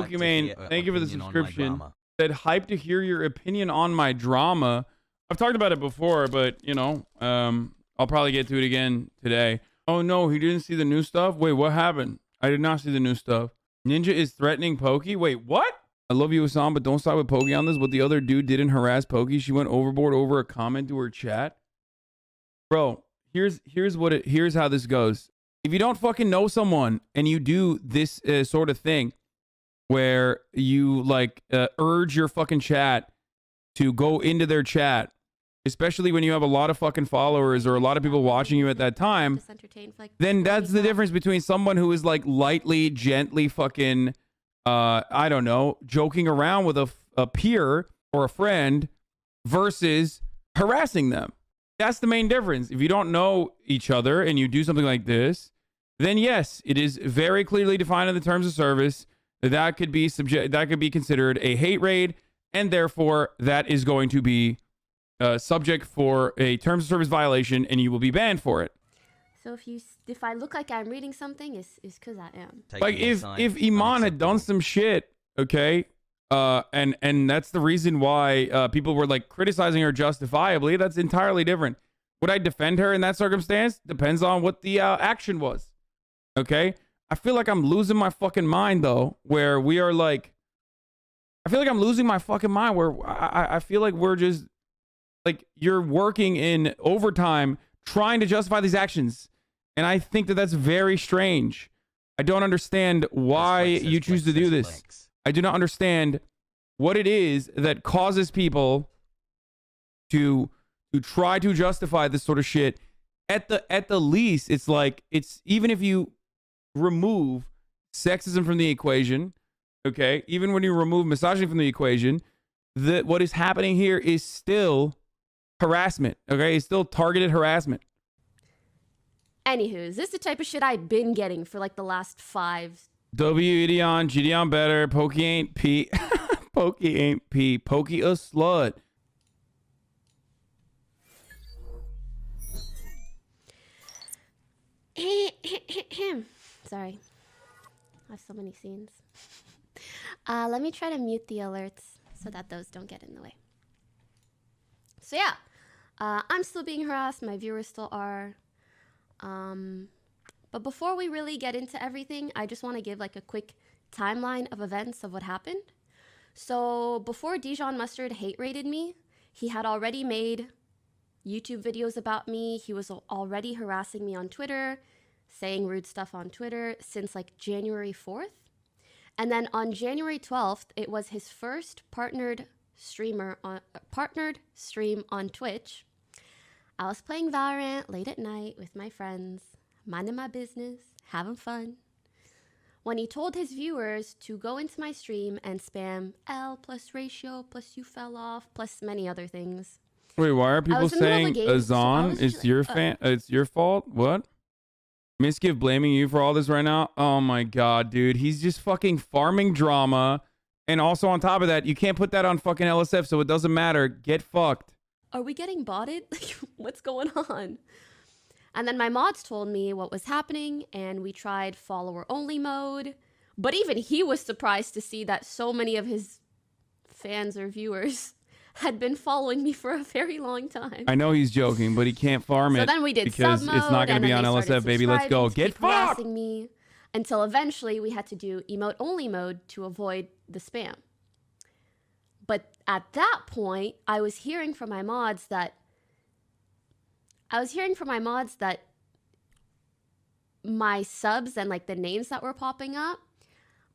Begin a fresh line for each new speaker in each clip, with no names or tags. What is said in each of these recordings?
Pokimane, thank you for the subscription. Said, hype to hear your opinion on my drama. I've talked about it before, but, you know, I'll probably get to it again today. Oh, no, he didn't see the new stuff? Wait, what happened? I did not see the new stuff. Ninja is threatening Poki? Wait, what? I love you, Hasan, but don't side with Poki on this. What the other dude didn't harass Poki. She went overboard over a comment to her chat. Bro, here's how this goes. If you don't fucking know someone and you do this sort of thing where you like urge your fucking chat to go into their chat, especially when you have a lot of fucking followers or a lot of people watching you at that time, then that's the difference between someone who is like lightly, gently fucking, I don't know, joking around with a peer or a friend versus harassing them. That's the main difference. If you don't know each other and you do something like this, then yes, it is very clearly defined in the terms of service that could be considered a hate raid, and therefore that is going to be subject for a terms of service violation, and you will be banned for it.
So if I look like I'm reading something, it's because I am.
Like if Iman had done some shit, okay, and that's the reason why people were like criticizing her justifiably. That's entirely different. Would I defend her in that circumstance? Depends on what the action was. Okay, I feel like I'm losing my fucking mind though, where we are like, I feel like I'm losing my fucking mind where I feel like we're just like, you're working in overtime trying to justify these actions. And I think that that's very strange. I don't understand why you choose to do this. I do not understand what it is that causes people to try to justify this sort of shit. At the least, it's like, it's even if you remove sexism from the equation, okay, even when you remove misogyny from the equation, what is happening here is still harassment, okay? It's still targeted harassment.
Anywho, is this the type of shit I've been getting for like the last 5?
W Idion, Gideon better, Pokey ain't P. Pokey ain't P. Pokey a slut.
Sorry. I have so many scenes. Let me try to mute the alerts so that those don't get in the way. So yeah, I'm still being harassed. My viewers still are. But before we really get into everything, I just want to give like a quick timeline of events of what happened. So before Dijon Mustard hate raided me, he had already made YouTube videos about me. He was already harassing me on Twitter, saying rude stuff on Twitter since like January 4th. And then on January 12th, it was his first partnered stream on Twitch. I was playing Valorant late at night with my friends, minding my business, having fun, when he told his viewers to go into my stream and spam L plus ratio plus you fell off plus many other things.
Wait, why are people saying Hasan is your fan? It's your fault? What? Misgive blaming you for all this right now? Oh my god, dude. He's just fucking farming drama. And also on top of that, you can't put that on fucking LSF, so it doesn't matter. Get fucked.
Are we getting botted? What's going on? And then my mods told me what was happening, and we tried follower only mode. But even he was surprised to see that so many of his fans or viewers had been following me for a very long time.
I know he's joking, but he can't farm it.
So then we did
because
sub mode,
it's not going to be on LSF, baby. Let's go. Get fucked!
Me until eventually we had to do emote only mode to avoid the spam. But at that point, I was hearing from my mods that my subs and like the names that were popping up,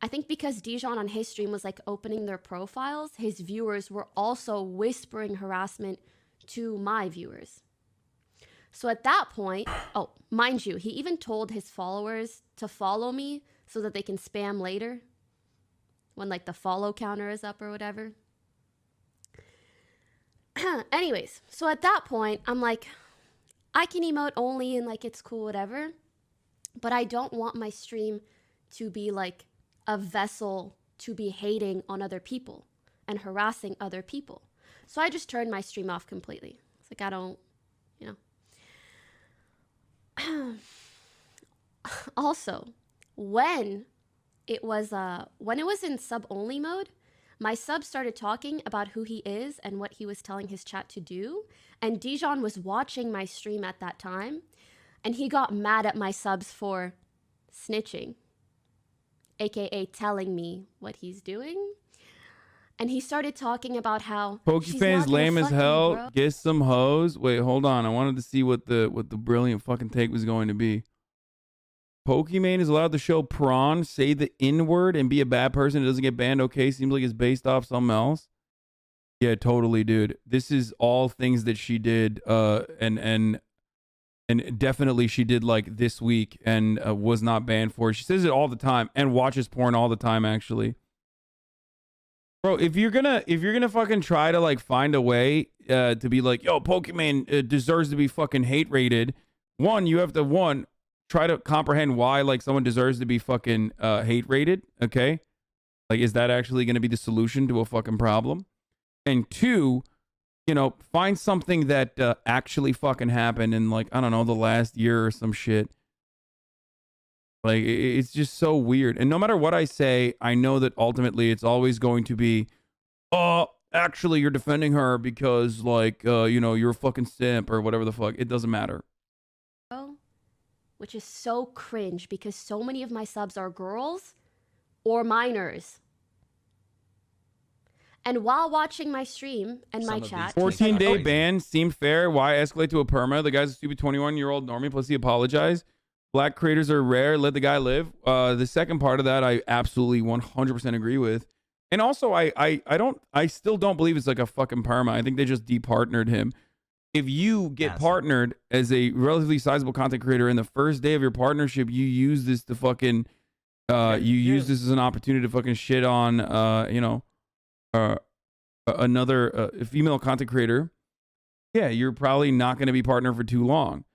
I think because Dijon on his stream was like opening their profiles, his viewers were also whispering harassment to my viewers. So at that point, oh, mind you, he even told his followers to follow me so that they can spam later when like the follow counter is up or whatever. Anyways, so at that point, I'm like, I can emote only and like it's cool, whatever. But I don't want my stream to be like a vessel to be hating on other people and harassing other people. So I just turned my stream off completely. It's like, I don't, you know. Also, when it was when it was in sub only mode, my sub started talking about who he is and what he was telling his chat to do. And Dijon was watching my stream at that time, and he got mad at my subs for snitching, aka telling me what he's doing. And he started talking about how
Pokefan's lame as hell. Get some hoes. Wait, hold on. I wanted to see what the brilliant fucking take was going to be. Pokimane is allowed to show prawn, say the N-word, and be a bad person. It doesn't get banned. Okay, seems like it's based off something else. Yeah, totally, dude. This is all things that she did, and definitely she did like this week and was not banned for it. She says it all the time and watches porn all the time, actually. Bro, if you're gonna fucking try to like find a way to be like, yo, Pokimane deserves to be fucking hate rated. One, you have to try to comprehend why like someone deserves to be fucking hate rated. Okay, like is that actually gonna be the solution to a fucking problem? And two, you know, find something that actually fucking happened in like I don't know the last year or some shit. Like, it's just so weird. And no matter what I say, I know that ultimately it's always going to be, oh, actually, you're defending her because, like, you know, you're a fucking simp or whatever the fuck. It doesn't matter.
Which is so cringe because so many of my subs are girls or minors. And while watching my stream and my chat...
14-day ban seemed fair. Why escalate to a perma? The guy's a stupid 21-year-old normie, plus he apologized. Black creators are rare. Let the guy live. The second part of that, I absolutely 100% agree with. And also, I still don't believe it's like a fucking perma. I think they just departnered him. If you get partnered as a relatively sizable content creator in the first day of your partnership, you use this to fucking, use this as an opportunity to fucking shit on, you know, another female content creator. Yeah, you're probably not going to be partnered for too long.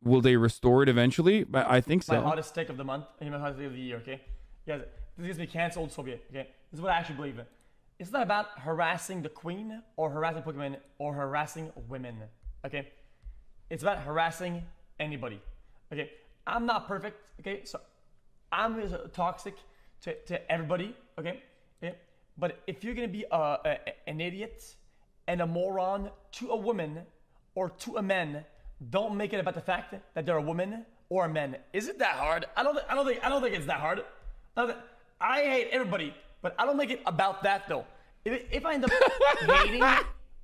Will they restore it eventually? I think so.
My hottest take of the month, my hottest take of the year, okay? Yeah, this gets me canceled, Soviet, okay? This is what I actually believe in. It's not about harassing the queen or harassing Pokemon or harassing women, okay? It's about harassing anybody, okay? I'm not perfect, okay? So I'm toxic to everybody, okay? Yeah. But if you're gonna be an idiot and a moron to a woman or to a man, don't make it about the fact that they're a woman or a man. Is it that hard? I don't think it's that hard. I hate everybody, but I don't make it about that though. If I end up hating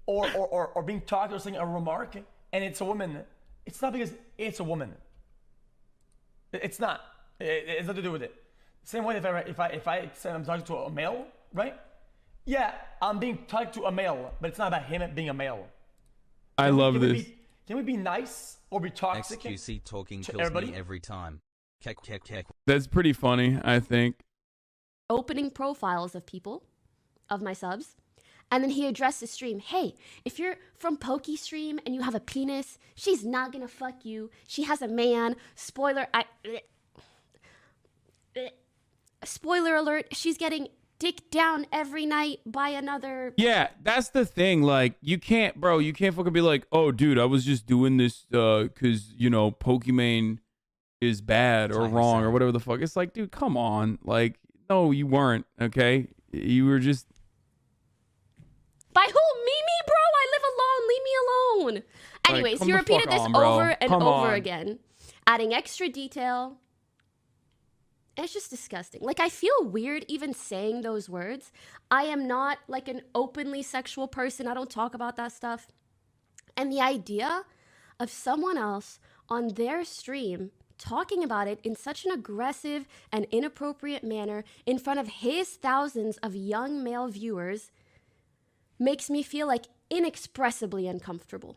or being talked or saying a remark and it's a woman, it's not because it's a woman. It's not. It's nothing to do with it. Same way if I say I'm talking to a male, right? Yeah, I'm being talked to a male, but it's not about him being a male.
I love this.
Can we be nice or be toxic?
XQC talking kills
everybody?
me every time. Kek.
That's pretty funny, I think.
Opening profiles of people, of my subs, and then he addressed the stream. Hey, if you're from PokeStream and you have a penis, she's not gonna fuck you. She has a man. Spoiler alert, she's getting dick down every night by another.
Yeah, that's the thing. Like, you can't fucking be like, oh, dude, I was just doing this because, you know, Pokimane is bad or wrong or whatever the fuck. It's like, dude, come on. Like, no, you weren't, okay? You were just...
By who? Me, bro? I live alone. Leave me alone. Anyways,
like,
he repeated this over and over again, adding extra detail. It's just disgusting. Like, I feel weird even saying those words. I am not like an openly sexual person. I don't talk about that stuff. And the idea of someone else on their stream talking about it in such an aggressive and inappropriate manner in front of his thousands of young male viewers makes me feel like inexpressibly uncomfortable.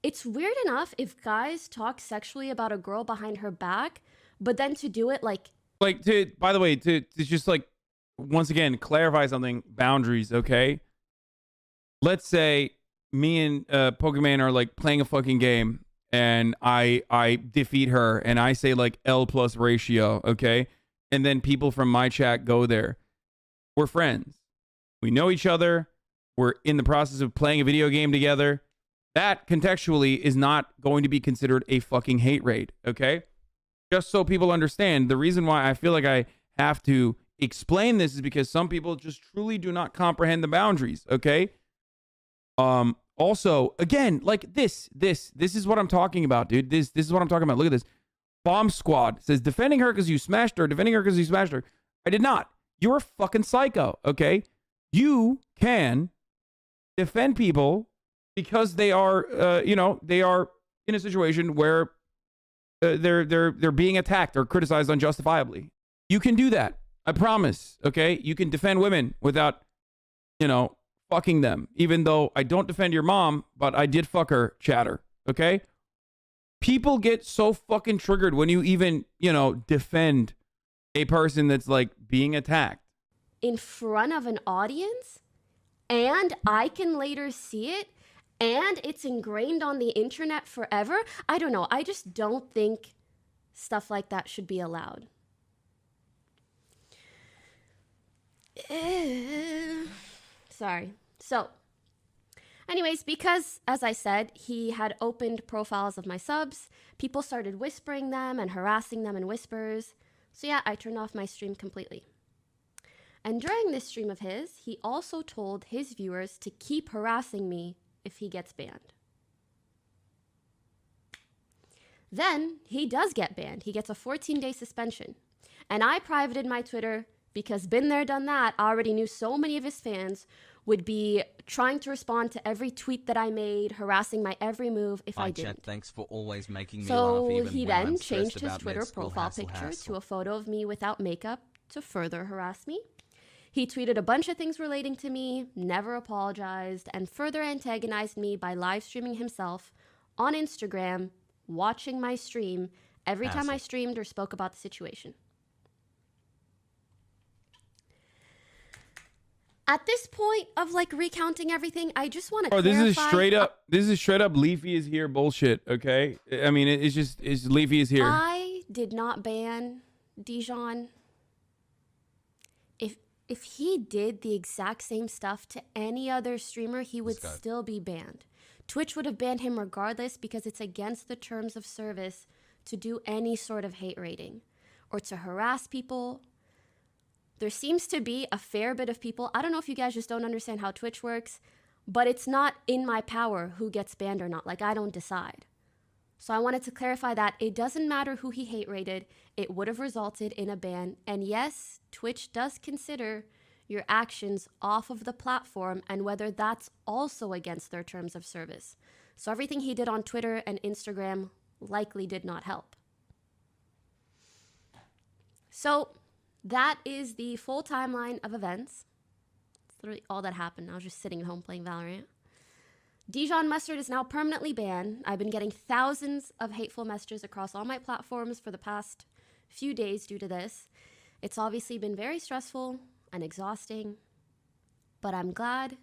It's weird enough if guys talk sexually about a girl behind her back, but then to do it like
by the way, to just like, once again, clarify something, boundaries, okay? Let's say me and Pokimane are like playing a fucking game and I defeat her and I say like L+ ratio, okay? And then people from my chat go there. We're friends. We know each other. We're in the process of playing a video game together. That contextually is not going to be considered a fucking hate raid, okay? Just so people understand, the reason why I feel like I have to explain this is because some people just truly do not comprehend the boundaries, okay? Also, again, like this is what I'm talking about, dude. This is what I'm talking about. Look at this. Bomb Squad says, defending her because you smashed her, defending her because you smashed her. I did not. You're a fucking psycho, okay? You can defend people because they are, they are in a situation where they're being attacked or criticized unjustifiably. You can do that. I promise, okay? You can defend women without, fucking them. Even though I don't defend your mom, but I did fuck her, chatter, okay? People get so fucking triggered when you even, defend a person that's like being attacked.
In front of an audience, and I can later see it, and it's ingrained on the internet forever. I don't know. I just don't think stuff like that should be allowed. Sorry. So, anyways, because, as I said, he had opened profiles of my subs, people started whispering them and harassing them in whispers. So yeah, I turned off my stream completely. And during this stream of his, he also told his viewers to keep harassing me if he gets banned. Then he does get banned. He gets a 14-day suspension. And I privated my Twitter because been there, done that. I already knew so many of his fans would be trying to respond to every tweet that I made, harassing my every move if I didn't.
Thanks for always making me
so
laugh even
he
when I'm
then
stressed
changed his
about
Twitter
med school
profile picture
hassle.
to a photo of me without makeup to further harass me. He tweeted a bunch of things relating to me, never apologized, and further antagonized me by live streaming himself on Instagram, watching my stream every time I streamed or spoke about the situation. At this point of like recounting everything, I just want to clarify.
This is straight up Leafy is here bullshit, okay? I mean, it's Leafy is here.
I did not ban Dijon. If he did the exact same stuff to any other streamer, he would still be banned. Twitch would have banned him regardless because it's against the terms of service to do any sort of hate raiding or to harass people. There seems to be a fair bit of people. I don't know if you guys just don't understand how Twitch works, but it's not in my power who gets banned or not. Like, I don't decide. So I wanted to clarify that it doesn't matter who he hate raided. It would have resulted in a ban. And yes, Twitch does consider your actions off of the platform and whether that's also against their terms of service. So everything he did on Twitter and Instagram likely did not help. So that is the full timeline of events. That's literally all that happened. I was just sitting at home playing Valorant. Dijon Mustard is now permanently banned. I've been getting thousands of hateful messages across all my platforms for the past few days due to this. It's obviously been very stressful and exhausting, but I'm glad.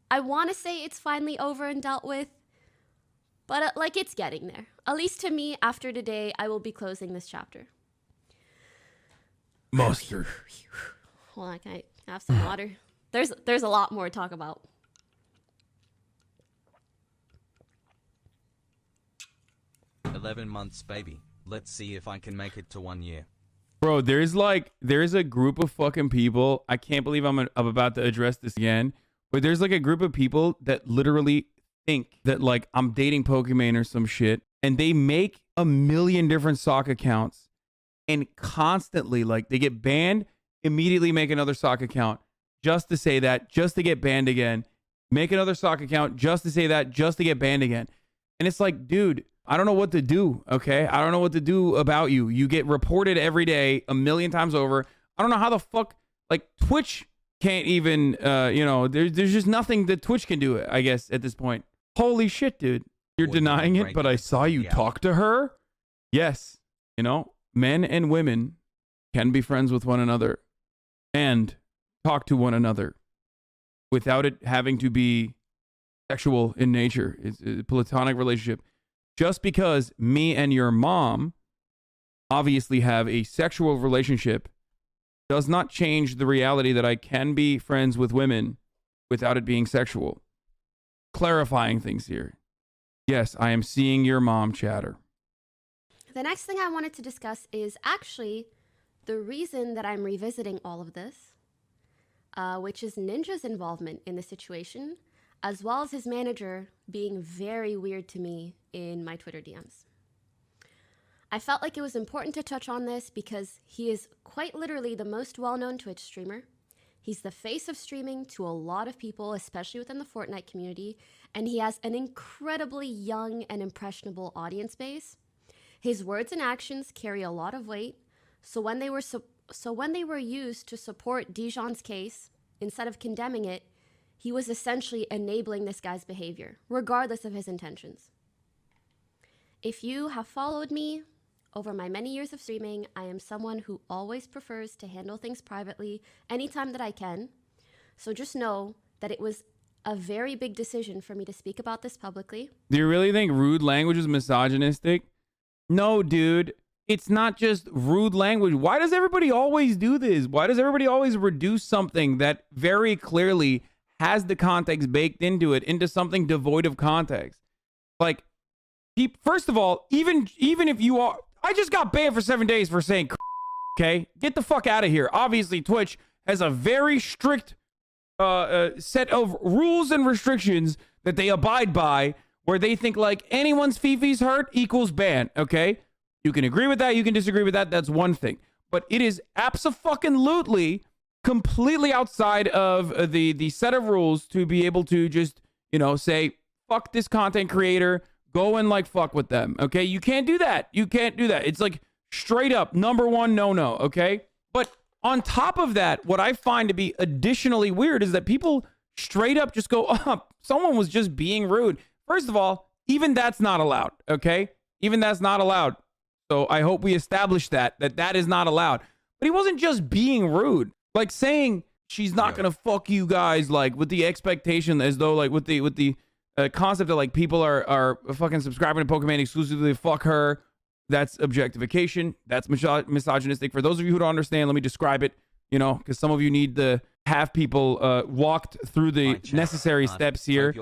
I want to say it's finally over and dealt with, but like it's getting there. At least to me, after today, I will be closing this chapter.
Mustard.
Hold on, can I have some water? There's a lot more to talk about.
"11 months, baby. Let's see if I can make it to 1 year."
Bro, there's a group of fucking people. I can't believe I'm about to address this again, but there's like a group of people that literally think that like I'm dating Pokimane or some shit, and they make a million different sock accounts and constantly like they get banned, immediately make another sock account just to say that, just to get banned again, make another sock account just to say that, just to get banned again. And it's like, dude, I don't know what to do, okay? I don't know what to do about you. You get reported every day a million times over. I don't know how the fuck, like, Twitch can't even, there's just nothing that Twitch can do, I guess, at this point. Holy shit, dude. You're denying it, but I saw you talk to her? Yes. Men and women can be friends with one another and talk to one another without it having to be sexual in nature. It's a platonic relationship. Just because me and your mom obviously have a sexual relationship does not change the reality that I can be friends with women without it being sexual. Clarifying things here. Yes, I am seeing your mom chatter.
The next thing I wanted to discuss is actually The reason that I'm revisiting all of this, which is Ninja's involvement in the situation, as well as his manager being very weird to me in my Twitter DMs. I felt like it was important to touch on this because he is quite literally the most well-known Twitch streamer. He's the face of streaming to a lot of people, especially within the Fortnite community, and he has an incredibly young and impressionable audience base. His words and actions carry a lot of weight, so when they were used to support Dijon's case, instead of condemning it, he was essentially enabling this guy's behavior, regardless of his intentions. If you have followed me over my many years of streaming, I am someone who always prefers to handle things privately anytime that I can. So just know that it was a very big decision for me to speak about this publicly.
Do you really think rude language is misogynistic? No, dude. It's not just rude language. Why does everybody always do this? Why does everybody always reduce something that very clearly has the context baked into it into something devoid of context? Like, first of all, even if you are, I just got banned for 7 days for saying, okay, get the fuck out of here. Obviously, Twitch has a very strict set of rules and restrictions that they abide by, where they think like anyone's fifi's hurt equals ban. Okay, you can agree with that, you can disagree with that. That's one thing, but it is abso-fucking-lutely completely outside of the set of rules to be able to just, you know, say fuck this content creator, go and like fuck with them. Okay, you can't do that. You can't do that. It's like straight up #1 no. Okay, but on top of that, what I find to be additionally weird is that people straight up just go, oh, someone was just being rude. First of all, even that's not allowed. Okay, even that's not allowed. So I hope we establish that is not allowed. But he wasn't just being rude. Like saying she's not gonna fuck you guys, like with the expectation, as though like with the concept that like people are fucking subscribing to Pokimane exclusively to fuck her. That's objectification. That's misogynistic. For those of you who don't understand, let me describe it, you know, because some of you need to have people walked through the necessary steps here,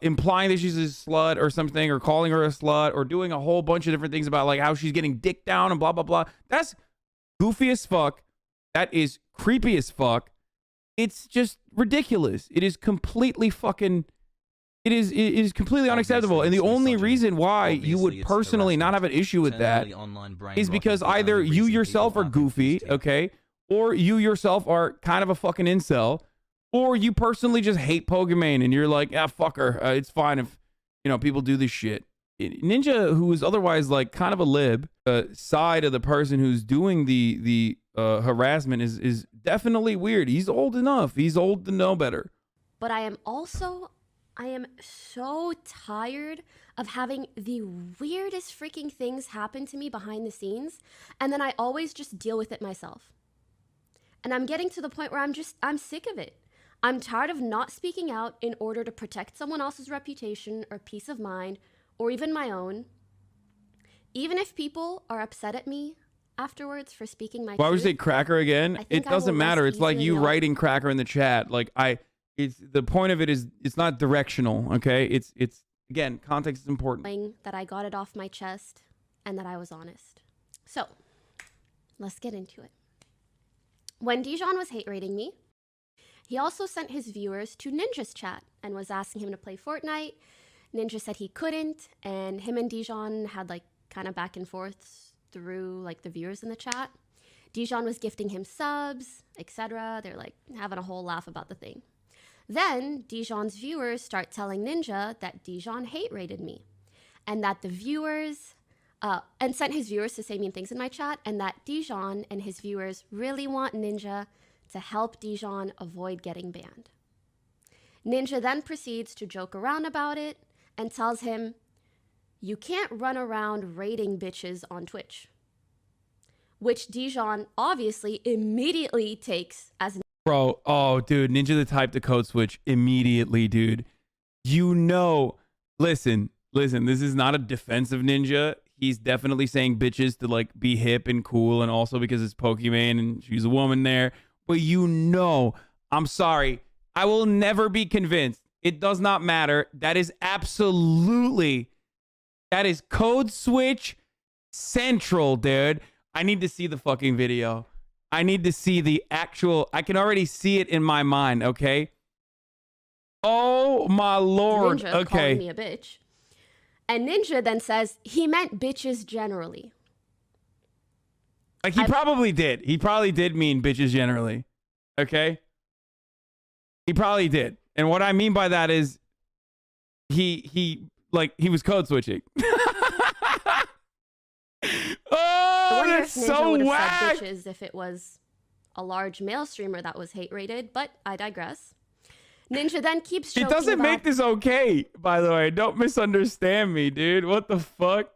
implying that she's a slut or something, or calling her a slut, or doing a whole bunch of different things about like how she's getting dick down and blah, blah, blah. That's goofy as fuck. That is creepy as fuck. It's just ridiculous. It is completely fucking... It is completely unacceptable. And the only reason why you would personally not have an issue with that is because either you yourself are goofy, okay, or you yourself are kind of a fucking incel, or you personally just hate Pokimane and you're like, ah, fuck her. It's fine if, you know, people do this shit. Ninja, who is otherwise like kind of a lib, side of the person who's doing the harassment is definitely weird. He's old enough. He's old to know better.
But I am so tired of having the weirdest freaking things happen to me behind the scenes, and then I always just deal with it myself. And I'm getting to the point where I'm sick of it. I'm tired of not speaking out in order to protect someone else's reputation or peace of mind, or even my own. Even if people are upset at me afterwards for speaking my truth.
Why would you say cracker again? It doesn't matter. It's like you writing cracker in the chat. Like it's the point of it is it's not directional, okay? It's again, context is important.
That I got it off my chest and that I was honest. So, let's get into it. When Dijon was hate rating me, he also sent his viewers to Ninja's chat and was asking him to play Fortnite. Ninja said he couldn't, and him and Dijon had like kind of back and forth through like the viewers in the chat. Dijon was gifting him subs, etc. They're like having a whole laugh about the thing. Then Dijon's viewers start telling Ninja that Dijon hate rated me, and that the viewers, and sent his viewers to say mean things in my chat, and that Dijon and his viewers really want Ninja to help Dijon avoid getting banned. Ninja then proceeds to joke around about it and tells him, "You can't run around rating bitches on Twitch," which Dijon obviously immediately takes as
Bro, oh, dude, Ninja the type to code switch immediately, dude. You know, listen, this is not a defensive Ninja. He's definitely saying bitches to, like, be hip and cool, and also because it's Pokimane and she's a woman there. But you know, I'm sorry, I will never be convinced. It does not matter. That is code switch central, dude. I need to see the fucking video. I need to see the actual. I can already see it in my mind. Okay. Oh my lord.
Ninja
Okay.
calling me a bitch. And Ninja then says he meant bitches generally.
Like he probably did. He probably did mean bitches generally. Okay. He probably did. And what I mean by that is he was code switching. Oh, that's so whack.
Said bitches if it was a large male streamer that was hate rated, but I digress. Ninja then keeps joking
It doesn't make this okay, by the way. Don't misunderstand me, dude. What the fuck?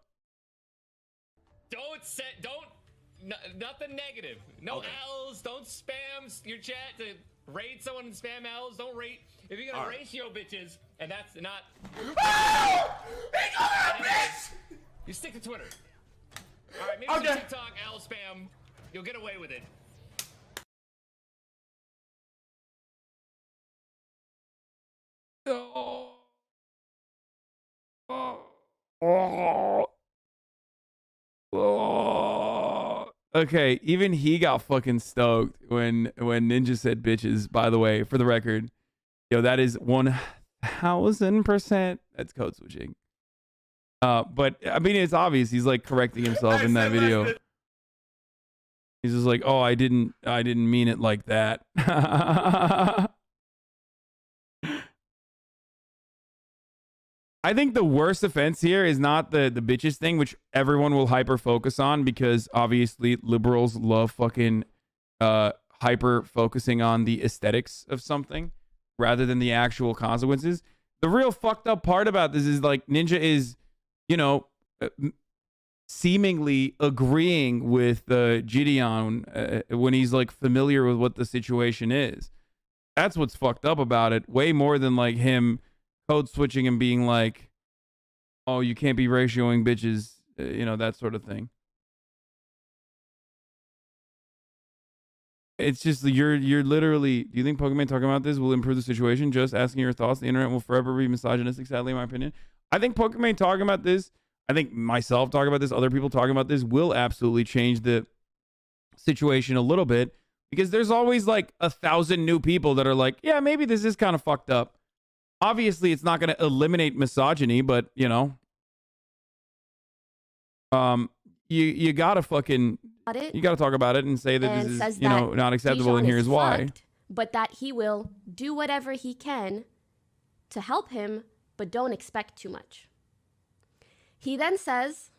Nothing negative. No L's. Don't spam your chat to rate someone and spam L's. Don't rate. If you're gonna ratio bitches, and that's not. Oh! He called her a bitch! You stick to Twitter. All right, maybe some TikTok L spam. You'll get away with it.
Okay, even he got fucking stoked when Ninja said bitches, by the way, for the record. Yo, that is 1000%. That's code switching. But I mean, it's obvious he's like correcting himself in that video. He's just like, "Oh, I didn't mean it like that." I think the worst offense here is not the bitches thing, which everyone will hyper focus on because obviously liberals love fucking hyper focusing on the aesthetics of something rather than the actual consequences. The real fucked up part about this is like Ninja is, you know, seemingly agreeing with Gideon when he's like familiar with what the situation is. That's what's fucked up about it. Way more than like him code switching and being like, oh, you can't be ratioing bitches, you know, that sort of thing. It's just you're literally. Do you think Pokimane talking about this will improve the situation? Just asking your thoughts. The internet will forever be misogynistic, sadly, in my opinion. I think Pokimane talking about this, I think myself talking about this, other people talking about this will absolutely change the situation a little bit because there's always like 1,000 new people that are like, yeah, maybe this is kind of fucked up. Obviously, it's not going to eliminate misogyny, but you know, you gotta fucking, you gotta talk about it and say that this is, you know, not acceptable, and here's why.
But that he will do whatever he can to help him, but don't expect too much. He then says,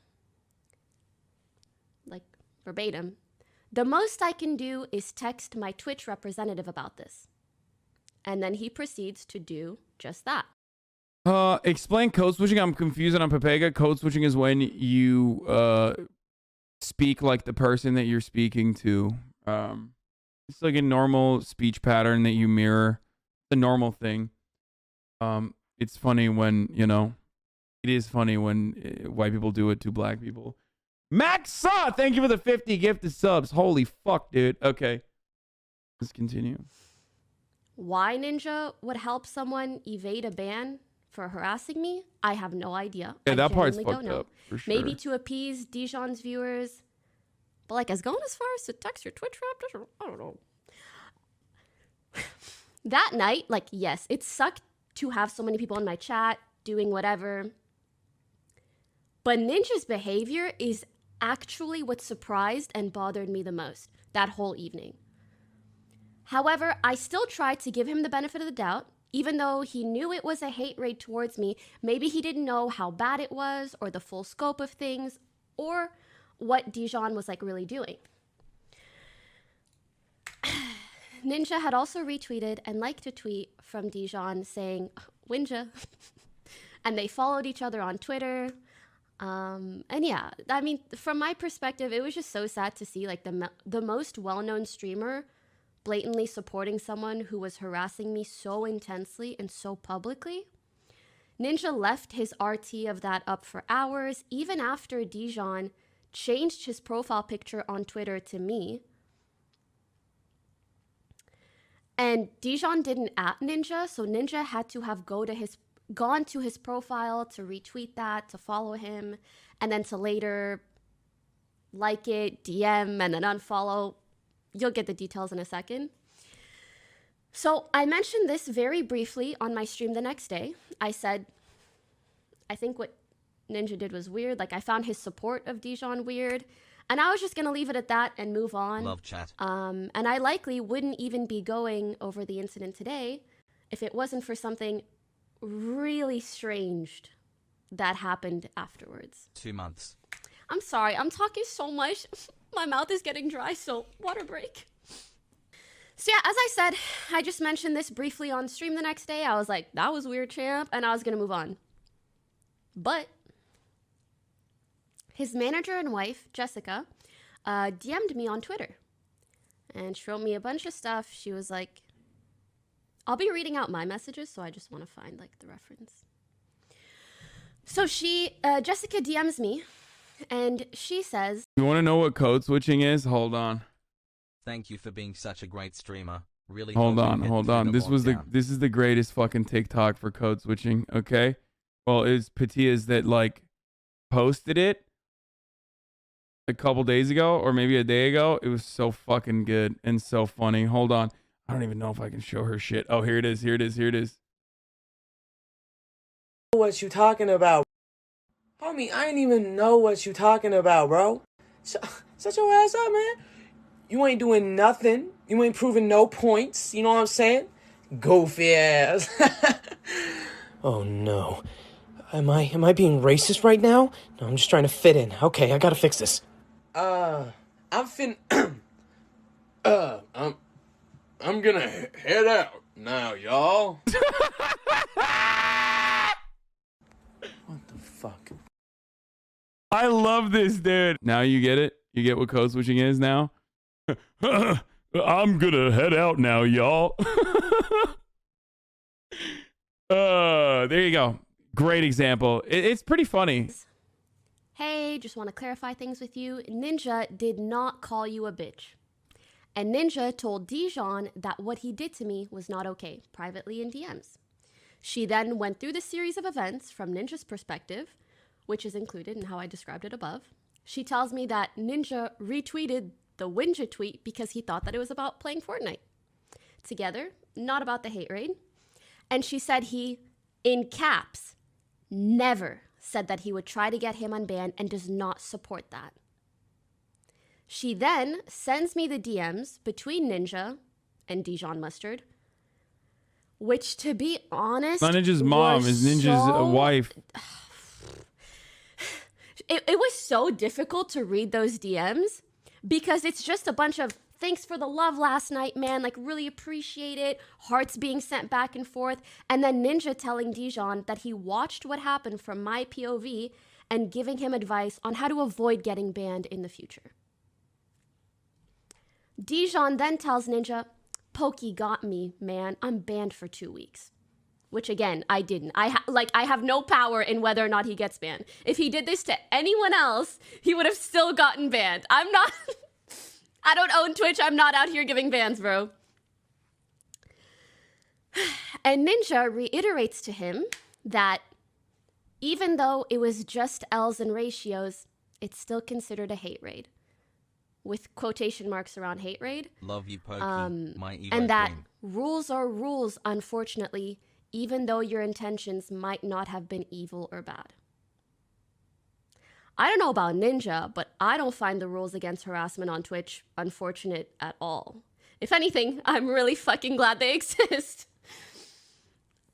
like verbatim, the most I can do is text my Twitch representative about this. And then he proceeds to do just that.
Explain code switching. I'm confused on Pepega. Code switching is when you speak like the person that you're speaking to. It's like a normal speech pattern that you mirror. The normal thing. It's funny when, you know, it is funny when white people do it to black people. Max Saw, thank you for the 50 gifted subs. Holy fuck, dude. Okay. Let's continue.
Why Ninja would help someone evade a ban for harassing me, I have no idea.
Yeah, that part's
genuinely
fucked up, for sure.
Maybe to appease Dijon's viewers. But like, as going as far as to text your Twitch rep, I don't know. That night, like, yes, it sucked to have so many people in my chat doing whatever. But Ninja's behavior is actually what surprised and bothered me the most that whole evening. However, I still tried to give him the benefit of the doubt, even though he knew it was a hate raid towards me. Maybe he didn't know how bad it was or the full scope of things or what Dijon was like really doing. Ninja had also retweeted and liked a tweet from Dijon saying, Winja. And they followed each other on Twitter. And yeah, I mean, from my perspective, it was just so sad to see like the most well-known streamer blatantly supporting someone who was harassing me so intensely and so publicly. Ninja left his RT of that up for hours, even after Dijon changed his profile picture on Twitter to me. And Dijon didn't at Ninja, so Ninja had to have gone to his profile to retweet that, to follow him, and then to later like it, DM, and then unfollow. You'll get the details in a second. So I mentioned this very briefly on my stream the next day. I said, I think what Ninja did was weird. Like, I found his support of Dijon weird. And I was just going to leave it at that and move on.
Love chat.
And I likely wouldn't even be going over the incident today if it wasn't for something really strange that happened afterwards.
2 months.
I'm sorry, I'm talking so much. My mouth is getting dry, so water break. So yeah, as I said, I just mentioned this briefly on stream the next day. I was like, that was weird, champ, and I was gonna move on. But his manager and wife, Jessica, DM'd me on Twitter. And she wrote me a bunch of stuff. She was like, I'll be reading out my messages, so I just want to find like the reference. So Jessica DMs me, and she says,
You want to know what code switching is? Hold on.
Thank you for being such a great streamer. Really.
Hold
helping
on,
get
hold
through
on.
the
This is the greatest fucking TikTok for code switching. Okay. Well, it's Patia's that like posted it a couple days ago or maybe a day ago. It was so fucking good and so funny. Hold on. I don't even know if I can show her shit. Oh, here it is. Here it is. Here it is.
What you talking about? Homie, I ain't even know what you talking about, bro. Shut your ass up, man. You ain't doing nothing. You ain't proving no points. You know what I'm saying? Goofy ass. Oh no. Am I being racist right now? No, I'm just trying to fit in. Okay, I gotta fix this. I'm gonna head out now, y'all. What the fuck?
I love this, dude. Now you get it? You get what code switching is now? I'm gonna head out now, y'all. There you go. Great example. It's pretty funny.
hey, just want to clarify things with you. Ninja did not call you a bitch. And Ninja told Dijon that what he did to me was not okay, privately in DMs. She then went through the series of events from Ninja's perspective, which is included in how I described it above. She tells me that Ninja retweeted the Winja tweet because he thought that it was about playing Fortnite together, not about the hate raid. And she said he, in caps, never said that he would try to get him unbanned and does not support that. She then sends me the DMs between Ninja and Dijon Mustard, which, to be honest,
not Ninja's mom, is Ninja's wife.
It was so difficult to read those DMs because it's just a bunch of thanks for the love last night, man. Like, really appreciate it. Hearts being sent back and forth. And then Ninja telling Dijon that he watched what happened from my POV and giving him advice on how to avoid getting banned in the future. Dijon then tells Ninja, Pokey got me, man. I'm banned for 2 weeks. Which, again, I didn't. I have no power in whether or not he gets banned. If he did this to anyone else, he would have still gotten banned. I'm not... I don't own Twitch. I'm not out here giving bans, bro. And Ninja reiterates to him that even though it was just L's and ratios, it's still considered a hate raid. With quotation marks around hate raid.
Love you, Pokey. My Evo
and that
queen.
rules are rules, unfortunately, even though your intentions might not have been evil or bad. I don't know about Ninja, but I don't find the rules against harassment on Twitch unfortunate at all. If anything, I'm really fucking glad they exist.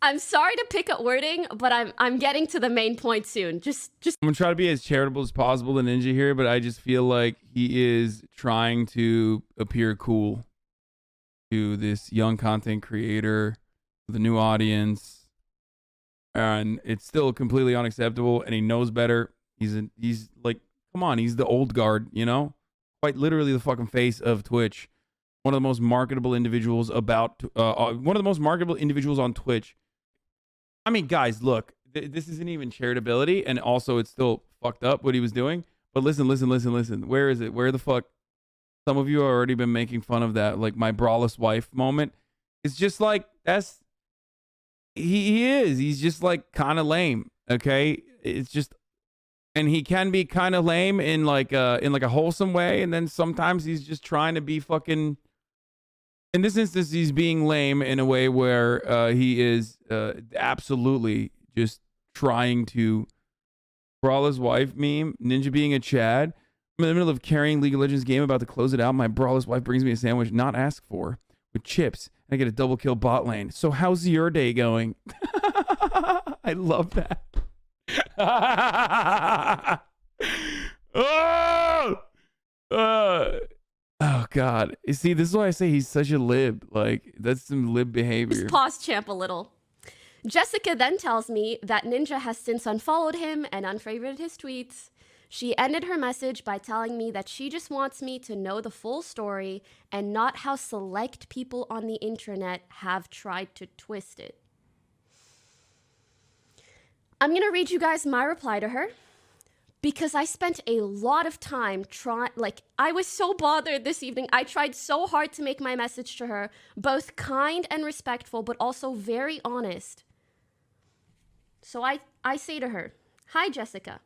I'm sorry to pick at wording, but I'm getting to the main point soon. Just
I'm gonna try to be as charitable as possible to Ninja here, but I just feel like he is trying to appear cool to this young content creator, the new audience, and it's still completely unacceptable. And he knows better. He's like, come on, he's the old guard, you know, quite literally the fucking face of Twitch. One of the most marketable individuals on Twitch. I mean, guys, look, this isn't even charitability, and also it's still fucked up what he was doing. But listen. Where is it? Where the fuck? Some of you have already been making fun of that, like my braless wife moment. It's just like, that's, he is. He's just like kind of lame, okay? It's just And he can be kind of lame in like a wholesome way, and then sometimes he's just trying to be fucking. In this instance, he's being lame in a way where he is absolutely just trying to brawl his wife meme. Ninja being a Chad. I'm in the middle of carrying League of Legends game, about to close it out. My brawler's wife brings me a sandwich not asked for with chips. And I get a double kill bot lane. So how's your day going? I love that. Oh God. You see, this is why I say he's such a lib. Like, that's some lib behavior.
Just pause champ a little. Jessica then tells me that Ninja has since unfollowed him and unfavorited his tweets. She ended her message by telling me that she just wants me to know the full story and not how select people on the internet have tried to twist it. I'm going to read you guys my reply to her because I spent a lot of time I was so bothered this evening. I tried so hard to make my message to her both kind and respectful, but also very honest. So I say to her, "Hi, Jessica.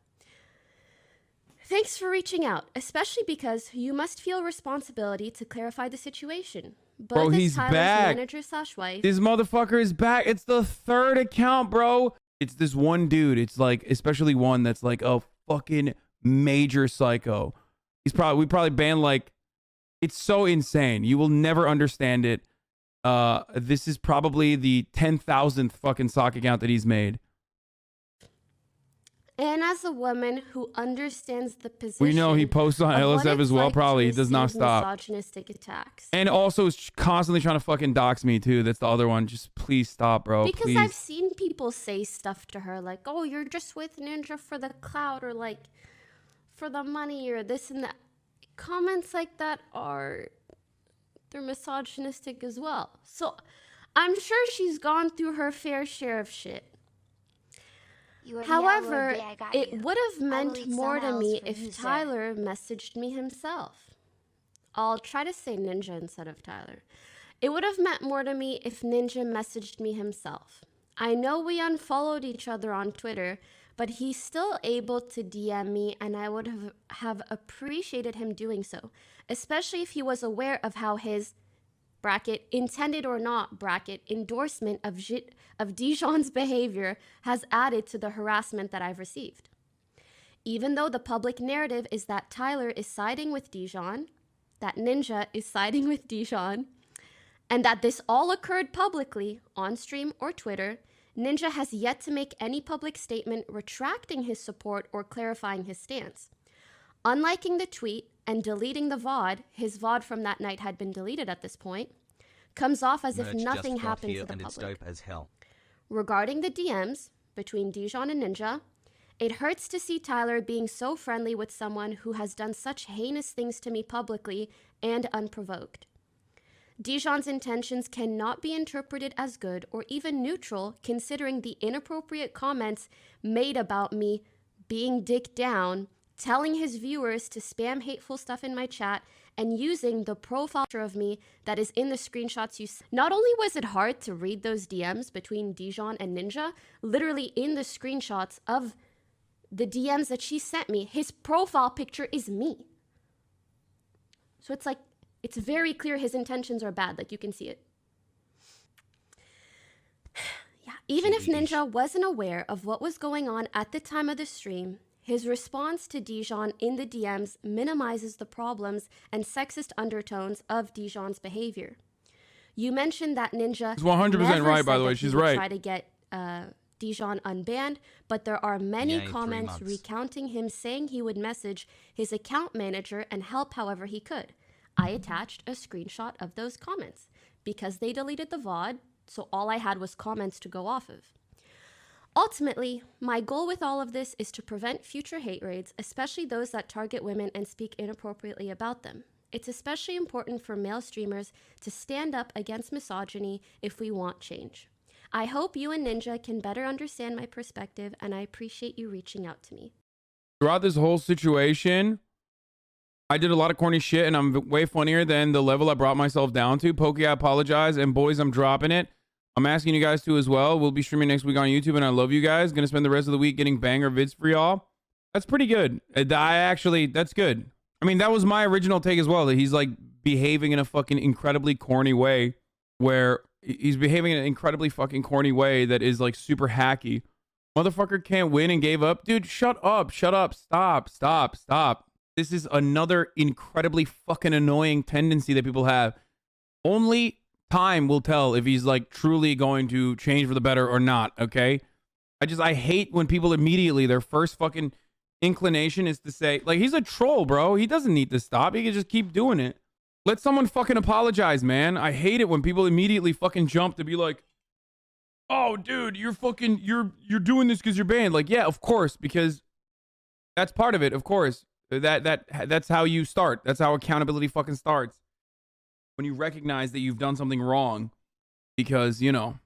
Thanks for reaching out, especially because you must feel responsibility to clarify the situation. Both
Bro,
as
he's
Tyler's
back.
manager/wife."
This motherfucker is back. It's the third account, bro. It's this one dude. It's like, especially one that's like a fucking major psycho. We probably banned like, it's so insane. You will never understand it. This is probably the 10,000th fucking sock account that he's made.
And as a woman who understands the position,
We know he posts on
of what
LSF
it's
as well.
like
Probably
to
he does not
receive
stop.
misogynistic attacks.
And also is constantly trying to fucking dox me too. That's the other one. Just please stop, bro.
Because
please.
I've seen people say stuff to her like, "Oh, you're just with Ninja for the clout," or like, "for the money," or this and that. Comments like that they're misogynistic as well. So I'm sure she's gone through her fair share of shit. However, it would have meant more to me if Tyler messaged me himself. I'll try to say Ninja instead of Tyler. It would have meant more to me if Ninja messaged me himself. I know we unfollowed each other on Twitter, but he's still able to DM me, and I would have appreciated him doing so, especially if he was aware of how his bracket intended or not bracket endorsement of Dijon's behavior has added to the harassment that I've received. Even though the public narrative is that Tyler is siding with Dijon, that Ninja is siding with Dijon, and that this all occurred publicly on stream or Twitter, Ninja has yet to make any public statement retracting his support or clarifying his stance. Unliking the tweet and deleting the VOD, his VOD from that night had been deleted at this point, comes off as if nothing happened to the public. It's dope as hell. Regarding the DMs between Dijon and Ninja, it hurts to see Tyler being so friendly with someone who has done such heinous things to me publicly and unprovoked. Dijon's intentions cannot be interpreted as good or even neutral, considering the inappropriate comments made about me being dick down, telling his viewers to spam hateful stuff in my chat, and using the profile picture of me that is in the screenshots you see. Not only was it hard to read those DMs between Dijon and Ninja, literally in the screenshots of the DMs that she sent me, his profile picture is me. So it's like, it's very clear his intentions are bad, like you can see it. Yeah, even if Ninja wasn't aware of what was going on at the time of the stream, his response to Dijon in the DMs minimizes the problems and sexist undertones of Dijon's behavior. You mentioned that Ninja
It's 100% right, by the way. She's right.
Try to get Dijon unbanned, but there are many comments recounting him saying he would message his account manager and help however he could. I attached a screenshot of those comments because they deleted the VOD, so all I had was comments to go off of. Ultimately, my goal with all of this is to prevent future hate raids, especially those that target women and speak inappropriately about them. It's especially important for male streamers to stand up against misogyny if we want change. I hope you and Ninja can better understand my perspective, and I appreciate you reaching out to me.
Throughout this whole situation, I did a lot of corny shit, and I'm way funnier than the level I brought myself down to. Pokey, I apologize, and boys, I'm dropping it. I'm asking you guys to as well. We'll be streaming next week on YouTube, and I love you guys. Gonna spend the rest of the week getting banger vids for y'all. That's pretty good. That's good. I mean, that was my original take as well, that he's like behaving in a fucking incredibly corny way where he's behaving in an incredibly fucking corny way that is like super hacky. Motherfucker can't win and gave up. Dude, shut up. Stop. This is another incredibly fucking annoying tendency that people have. Only time will tell if he's like truly going to change for the better or not, okay? I hate when people immediately, their first fucking inclination is to say, like, he's a troll, bro. He doesn't need to stop. He can just keep doing it. Let someone fucking apologize, man. I hate it when people immediately fucking jump to be like, oh, dude, you're doing this because you're banned. Like, yeah, of course, because that's part of it, of course. That's how you start. That's how accountability fucking starts. When you recognize that you've done something wrong, because, you know,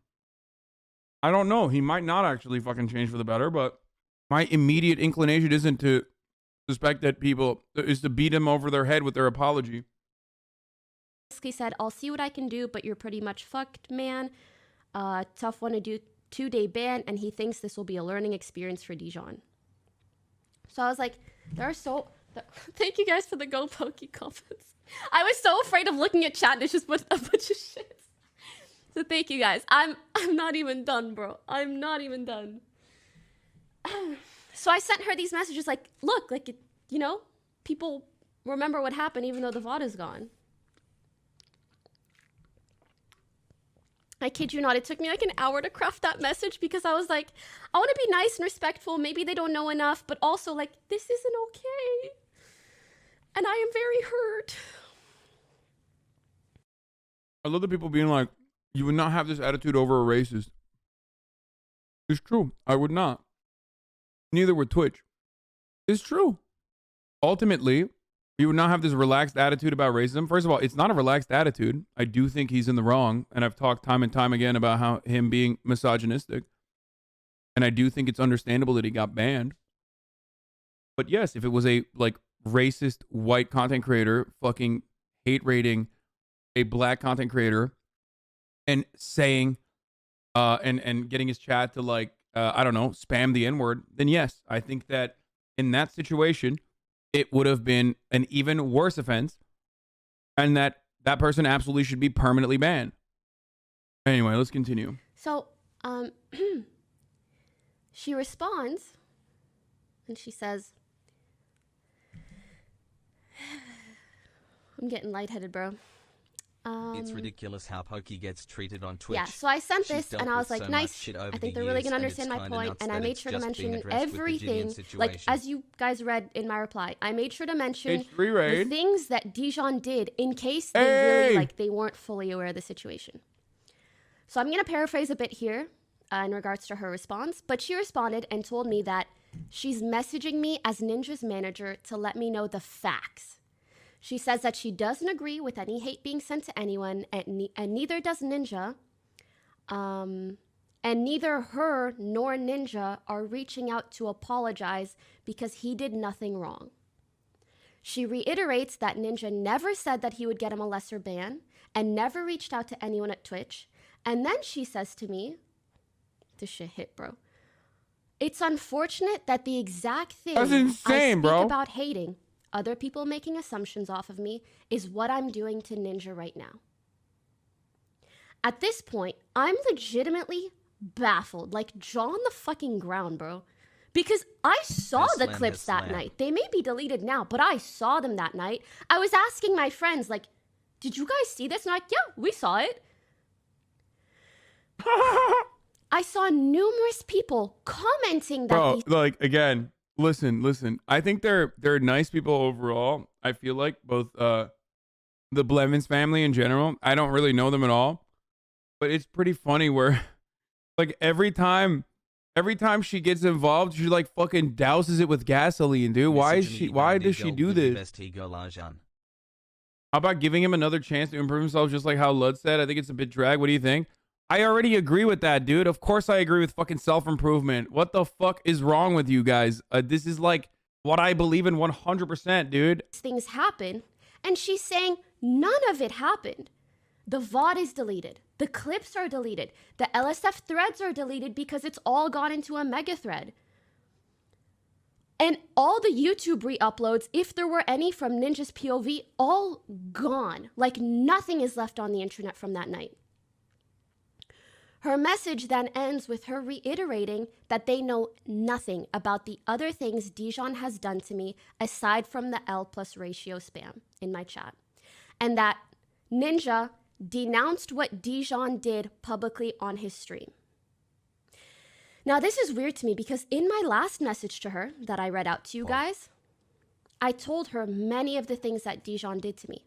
I don't know. He might not actually fucking change for the better, but my immediate inclination isn't to suspect that is to beat him over their head with their apology.
Basically said, I'll see what I can do, but you're pretty much fucked, man. Tough one to do, 2-day ban, and he thinks this will be a learning experience for Dijon. So I was like, thank you guys for the Go Pokey comments. I was so afraid of looking at chat and it's just a bunch of shit. So thank you guys. I'm not even done, bro. I'm not even done. So I sent her these messages like, look, like, you know, people remember what happened even though the VOD is gone. I kid you not, it took me like an hour to craft that message because I was like, I want to be nice and respectful. Maybe they don't know enough, but also like, this isn't okay. And I am very hurt.
I love the people being like, you would not have this attitude over a racist. It's true. I would not. Neither would Twitch. It's true. Ultimately, you would not have this relaxed attitude about racism. First of all, it's not a relaxed attitude. I do think he's in the wrong. And I've talked time and time again about how him being misogynistic. And I do think it's understandable that he got banned. But yes, if it was a like racist white content creator fucking hate rating a black content creator and saying and getting his chat to like I don't know, spam the N-word, then yes, I think that in that situation it would have been an even worse offense and that person absolutely should be permanently banned. Anyway, let's continue.
So she responds and she says, I'm getting lightheaded, bro.
It's ridiculous how Pokey gets treated on Twitch.
Yeah, so I sent
She's
this
dealt
and I
with
was like,
so
nice.
much shit over
I think
the
they're really
years,
going to
and it's
understand my
kinda
point.
nuts
And I
that
made
it's
sure to
just being
mention
addressed with the
everything.
Jillian
Like,
situation.
as you guys read in my reply, I made sure to mention
Page 3
the
raid.
things that Dijon did in case they
Hey!
really, they weren't fully aware of the situation. So I'm going to paraphrase a bit here in regards to her response. But she responded and told me that she's messaging me as Ninja's manager to let me know the facts. She says that she doesn't agree with any hate being sent to anyone, and neither does Ninja. And neither her nor Ninja are reaching out to apologize because he did nothing wrong. She reiterates that Ninja never said that he would get him a lesser ban and never reached out to anyone at Twitch. And then she says to me, this shit hit, bro. It's unfortunate that the exact thing
That's insane,
I speak
bro.
about hating, other people making assumptions off of me, is what I'm doing to Ninja right now. At this point, I'm legitimately baffled, like jaw on the fucking ground, bro. Because I saw the clips that night. They may be deleted now, but I saw them that night. I was asking my friends, like, did you guys see this? And I'm like, yeah, we saw it. I saw numerous people commenting that
Bro, like, again, listen. I think they're nice people overall. I feel like both the Blevins family in general. I don't really know them at all. But it's pretty funny where like every time she gets involved, she like fucking douses it with gasoline, dude. Why does she do this? How about giving him another chance to improve himself, just like how Lud said? I think it's a bit drag. What do you think? I already agree with that, dude. Of course I agree with fucking self-improvement. What the fuck is wrong with you guys? This is like what I believe in 100%, dude.
things happen, and she's saying none of it happened. The VOD is deleted. The clips are deleted. The LSF threads are deleted because it's all gone into a mega thread. And all the YouTube re-uploads, if there were any from Ninja's POV, all gone. Like nothing is left on the internet from that night. Her message then ends with her reiterating that they know nothing about the other things Dijon has done to me aside from the L plus ratio spam in my chat. And that Ninja denounced what Dijon did publicly on his stream. Now, this is weird to me because in my last message to her that I read out to you guys, I told her many of the things that Dijon did to me.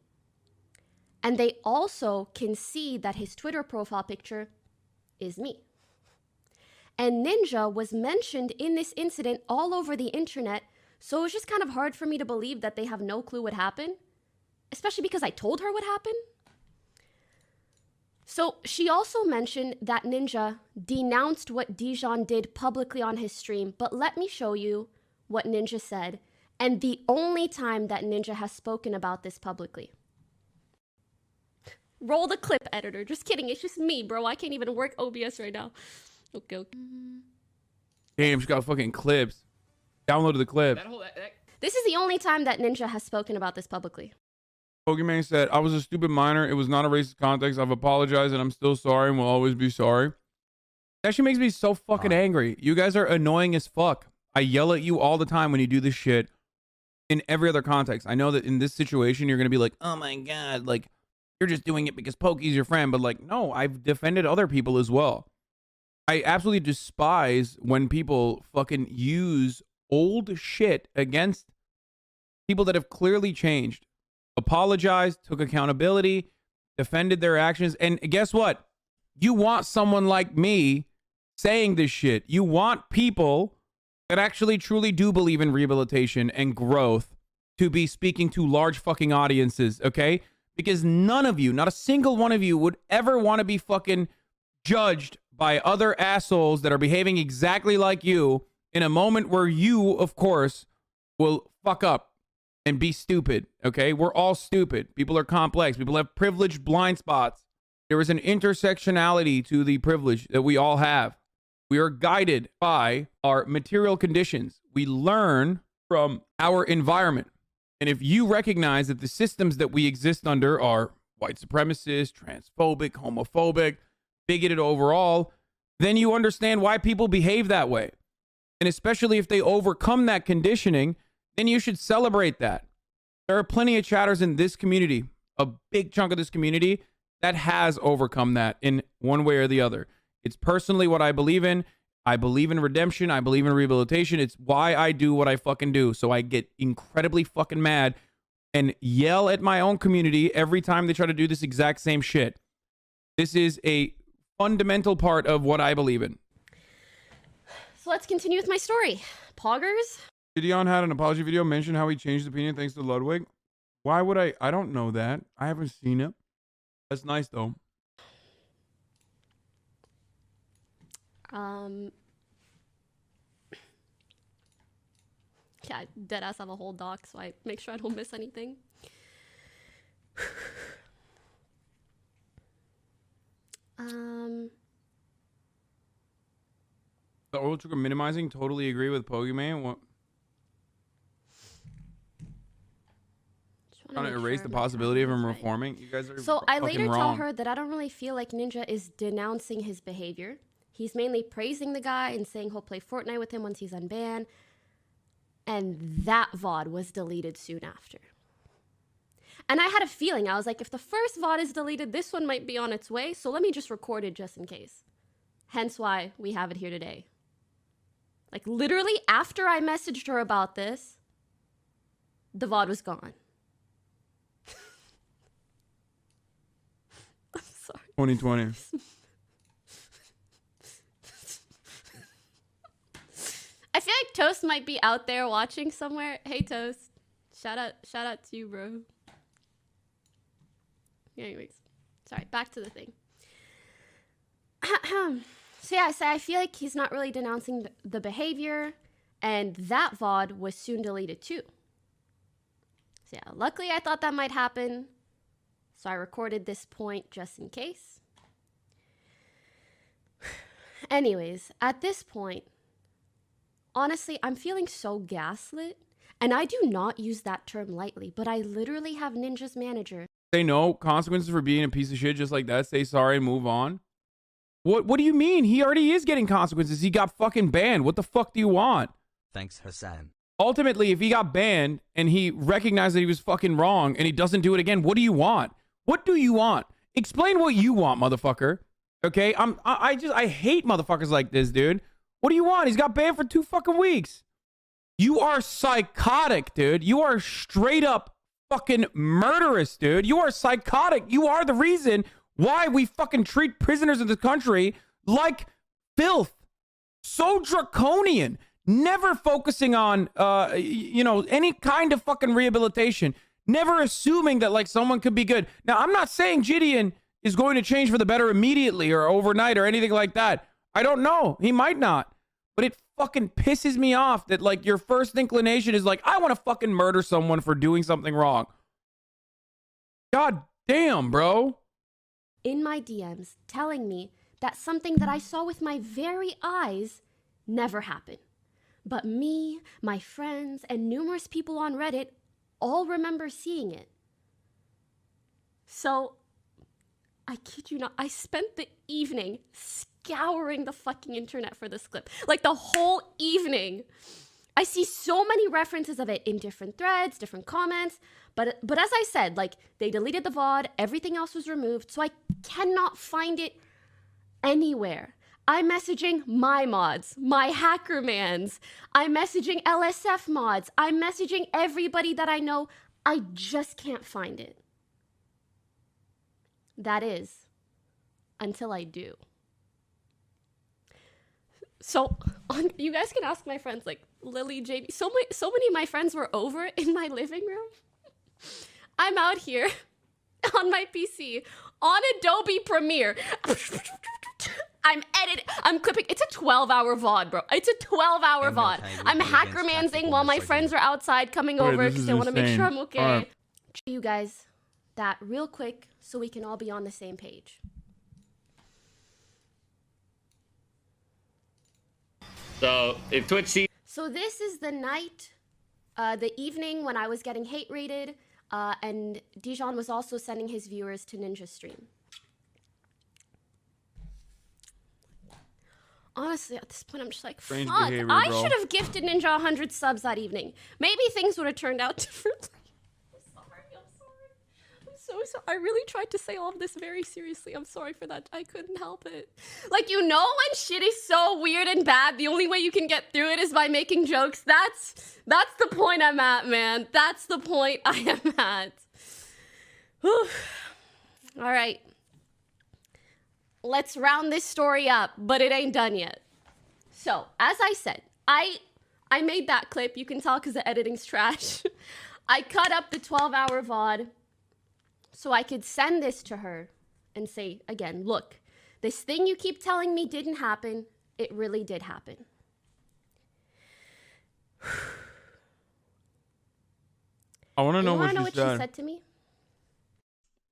And they also can see that his Twitter profile picture is me. And Ninja was mentioned in this incident all over the internet, so it was just kind of hard for me to believe that they have no clue what happened, especially because I told her what happened. So she also mentioned that Ninja denounced what Dijon did publicly on his stream, but let me show you what Ninja said, and the only time that Ninja has spoken about this publicly. Roll the clip, editor. Just kidding, it's just me, bro. I can't even work OBS right now. Okay.
Damn, she got fucking clips. Downloaded the clip.
This is the only time that Ninja has spoken about this publicly.
Pokimane said, I was a stupid minor. It was not a racist context. I've apologized and I'm still sorry and will always be sorry. That shit makes me so fucking angry. You guys are annoying as fuck. I yell at you all the time when you do this shit in every other context. I know that in this situation, you're going to be like, oh my God, like, you're just doing it because Pokey's your friend. But like, no, I've defended other people as well. I absolutely despise when people fucking use old shit against people that have clearly changed. Apologized, took accountability, defended their actions. And guess what? You want someone like me saying this shit. You want people that actually truly do believe in rehabilitation and growth to be speaking to large fucking audiences, okay? Because none of you, not a single one of you would ever want to be fucking judged by other assholes that are behaving exactly like you in a moment where you, of course, will fuck up and be stupid, okay? We're all stupid. People are complex. People have privileged blind spots. There is an intersectionality to the privilege that we all have. We are guided by our material conditions. We learn from our environment. And if you recognize that the systems that we exist under are white supremacist, transphobic, homophobic, bigoted overall, then you understand why people behave that way. And especially if they overcome that conditioning, then you should celebrate that. There are plenty of chatters in this community, a big chunk of this community, that has overcome that in one way or the other. It's personally what I believe in. I believe in redemption. I believe in rehabilitation. It's why I do what I fucking do. So I get incredibly fucking mad and yell at my own community every time they try to do this exact same shit. This is a fundamental part of what I believe in.
So let's continue with my story. Poggers?
Gideon had an apology video mention how he changed his opinion thanks to Ludwig. Why would I? I don't know that. I haven't seen it. That's nice though.
Yeah, deadass have a whole doc, so I make sure I don't miss anything.
The oil trigger minimizing, totally agree with Pokimane. What? Trying to erase the possibility of him reforming. You guys are
so I later
wrong.
tell her that I don't really feel like Ninja is denouncing his behavior. He's mainly praising the guy and saying he'll play Fortnite with him once he's unbanned. And that VOD was deleted soon after. And I had a feeling, I was like, if the first VOD is deleted, this one might be on its way. So let me just record it just in case. Hence why we have it here today. Like literally after I messaged her about this, the VOD was gone. I'm sorry.
2020.
I feel like Toast might be out there watching somewhere. Hey Toast. Shout out to you, bro. Anyways. Sorry, back to the thing. So yeah, so I feel like he's not really denouncing the behavior, and that VOD was soon deleted too. So yeah, luckily I thought that might happen, so I recorded this point just in case. Anyways, at this point, Honestly, I'm feeling so gaslit. And I do not use that term lightly, but I literally have Ninja's manager.
Say no consequences for being a piece of shit just like that. Say sorry and move on. What do you mean? He already is getting consequences. He got fucking banned. What the fuck do you want?
Thanks, Hasan.
Ultimately, if he got banned and he recognized that he was fucking wrong and he doesn't do it again, what do you want? What do you want? Explain what you want, motherfucker. Okay? I hate motherfuckers like this, dude. What do you want? He's got banned for 2 fucking weeks. You are psychotic, dude. You are straight up fucking murderous, dude. You are psychotic. You are the reason why we fucking treat prisoners in this country like filth. So draconian. Never focusing on, any kind of fucking rehabilitation. Never assuming that, like, someone could be good. Now, I'm not saying Gideon is going to change for the better immediately or overnight or anything like that. I don't know. He might not. But it fucking pisses me off that, like, your first inclination is like, I want to fucking murder someone for doing something wrong. God damn, bro.
In my DMs telling me that something that I saw with my very eyes never happened. But me, my friends, and numerous people on Reddit all remember seeing it. So, I kid you not, I spent the evening scouring the fucking internet for this clip. Like, the whole evening. I see so many references of it in different threads, different comments. But as I said, like, they deleted the VOD, everything else was removed, so I cannot find it anywhere. I'm messaging my mods, my hacker mans. I'm messaging LSF mods. I'm messaging everybody that I know. I just can't find it. That is, until I do. So, you guys can ask my friends, like Lily, JB. So many of my friends were over in my living room. I'm out here on my PC on Adobe Premiere. I'm editing. I'm clipping. It's a 12-hour VOD, bro. It's a 12-hour VOD. I'm hacker-mansing while my friends are outside coming over because they want to make sure I'm okay.
Right.
Show you guys that real quick so we can all be on the same page.
So if Twitch sees
So this is the night, the evening when I was getting hate rated, and Dijon was also sending his viewers to Ninja Stream. Honestly, at this point, I'm just like,
Strange
fuck,
behavior,
I
bro.
should have gifted Ninja 100 subs that evening. Maybe things would have turned out differently. I'm sorry. I'm so sorry. I really tried to say all of this very seriously. I'm sorry for that. I couldn't help it. Like, you know when shit is so weird and bad, the only way you can get through it is by making jokes? That's the point I'm at, man. That's the point I am at. Whew. All right. Let's round this story up, but it ain't done yet. So, as I said, I made that clip. You can tell because the editing's trash. I cut up the 12-hour VOD so I could send this to her and say, again, look, this thing you keep telling me didn't happen. It really did happen.
I want to know
You want to know
what
what
she
she said to me?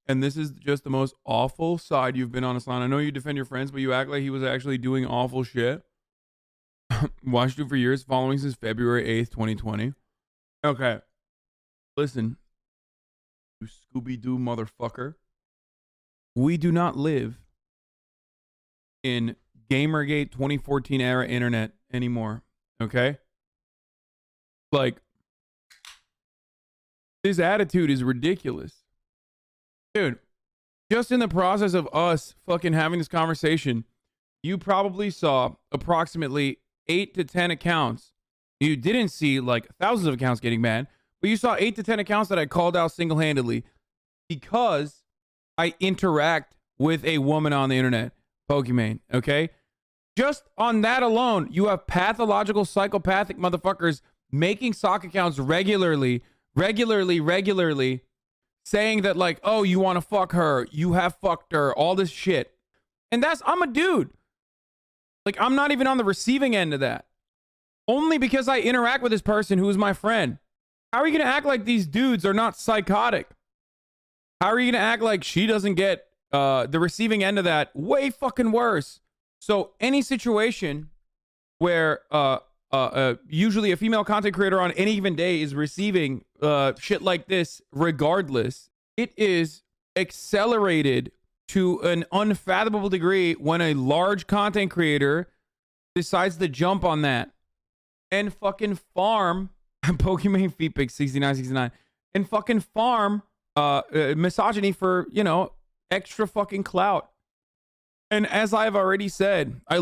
And this is just the most awful side you've been on, Hasan. I know you defend your friends, but you act like he was actually doing awful shit. Watched you for years, following since February 8th, 2020. Okay. Listen, you Scooby-Doo motherfucker. We do not live in Gamergate 2014 era internet anymore. Okay? Like, this attitude is ridiculous. Dude, just in the process of us fucking having this conversation, you probably saw approximately 8 to 10 accounts. You didn't see like thousands of accounts getting banned, but you saw 8 to 10 accounts that I called out single-handedly because I interact with a woman on the internet, Pokimane, okay? Just on that alone, you have pathological, psychopathic motherfuckers making sock accounts regularly, saying that, like, oh, you want to fuck her, you have fucked her, all this shit. And I'm a dude. Like, I'm not even on the receiving end of that. Only because I interact with this person who is my friend. How are you going to act like these dudes are not psychotic? How are you going to act like she doesn't get the receiving end of that? Way fucking worse. So any situation where usually a female content creator on any given day is receiving shit like this regardless, it is accelerated to an unfathomable degree when a large content creator decides to jump on that and fucking farm Pokimane feet pic 6969 and fucking farm misogyny for, you know, extra fucking clout. And as I've already said, I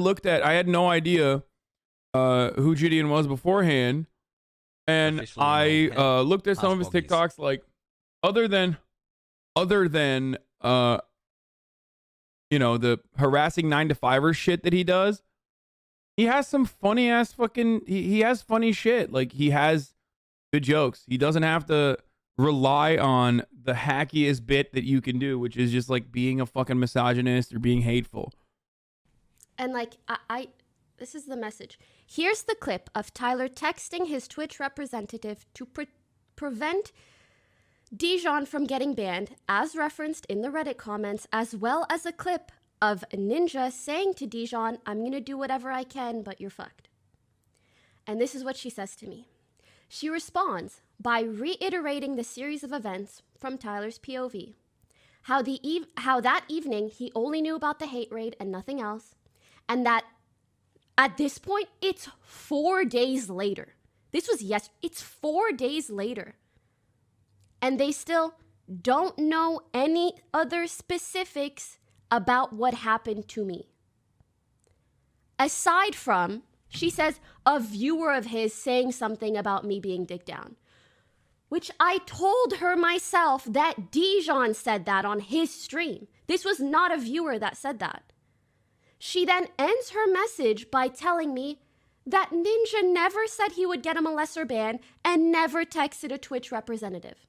had no idea who Gideon was beforehand, and I looked at some of his TikToks, like other than you know, the harassing 9-to-5er shit that he does, he has some funny ass fucking he has funny shit. Like, he has good jokes. He doesn't have to rely on the hackiest bit that you can do, which is just like being a fucking misogynist or being hateful.
And like, I this is the message. Here's the clip of Tyler texting his Twitch representative to prevent Dijon from getting banned, as referenced in the Reddit comments, as well as a clip of Ninja saying to Dijon, I'm going to do whatever I can, but you're fucked. And this is what she says to me. She responds by reiterating the series of events from Tyler's POV. How that evening he only knew about the hate raid and nothing else. And that at this point, it's 4 days later. This was it's 4 days later. And they still don't know any other specifics about what happened to me. Aside from, she says, a viewer of his saying something about me being dick down. Which I told her myself that Dijon said that on his stream. This was not a viewer that said that. She then ends her message by telling me that Ninja never said he would get him a lesser ban and never texted a Twitch representative.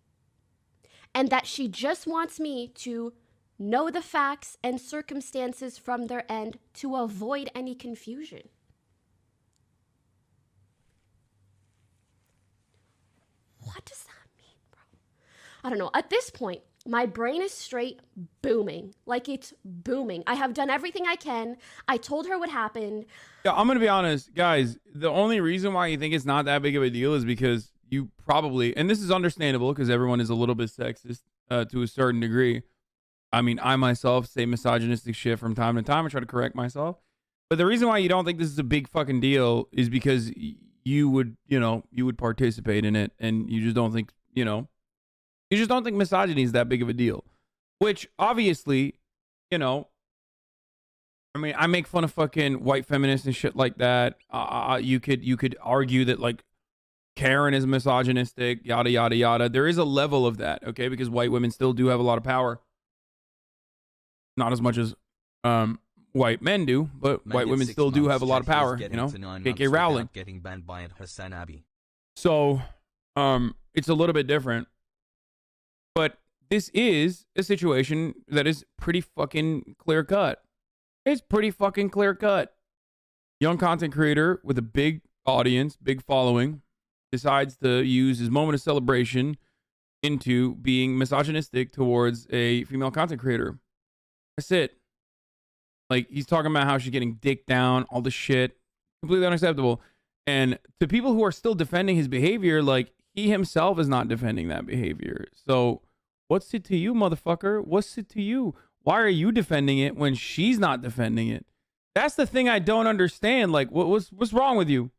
And that she just wants me to know the facts and circumstances from their end to avoid any confusion. What does that mean, bro? I don't know. At this point, my brain is straight booming. Like, it's booming. I have done everything I can. I told her what happened.
Yeah, I'm going to be honest, guys. The only reason why you think it's not that big of a deal is because you probably, and this is understandable because everyone is a little bit sexist to a certain degree. I mean, I myself say misogynistic shit from time to time. I try to correct myself. But the reason why you don't think this is a big fucking deal is because you would participate in it, and you just don't think, you just don't think misogyny is that big of a deal. Which obviously, I mean, I make fun of fucking white feminists and shit like that. You could argue that, like, Karen is misogynistic, yada yada yada. There is a level of that, okay? Because white women still do have a lot of power. Not as much as white men do, but white women still do have a lot of power, KK Rowling.
Getting banned by Hasan Abbey.
So, it's a little bit different. But this is a situation that is pretty fucking clear cut. It's pretty fucking clear cut. Young content creator with a big audience, big following, decides to use his moment of celebration into being misogynistic towards a female content creator. That's it. Like, he's talking about how she's getting dick down, all this shit. Completely unacceptable. And to people who are still defending his behavior, like, he himself is not defending that behavior. So, what's it to you, motherfucker? What's it to you? Why are you defending it when she's not defending it? That's the thing I don't understand. Like, what's wrong with you?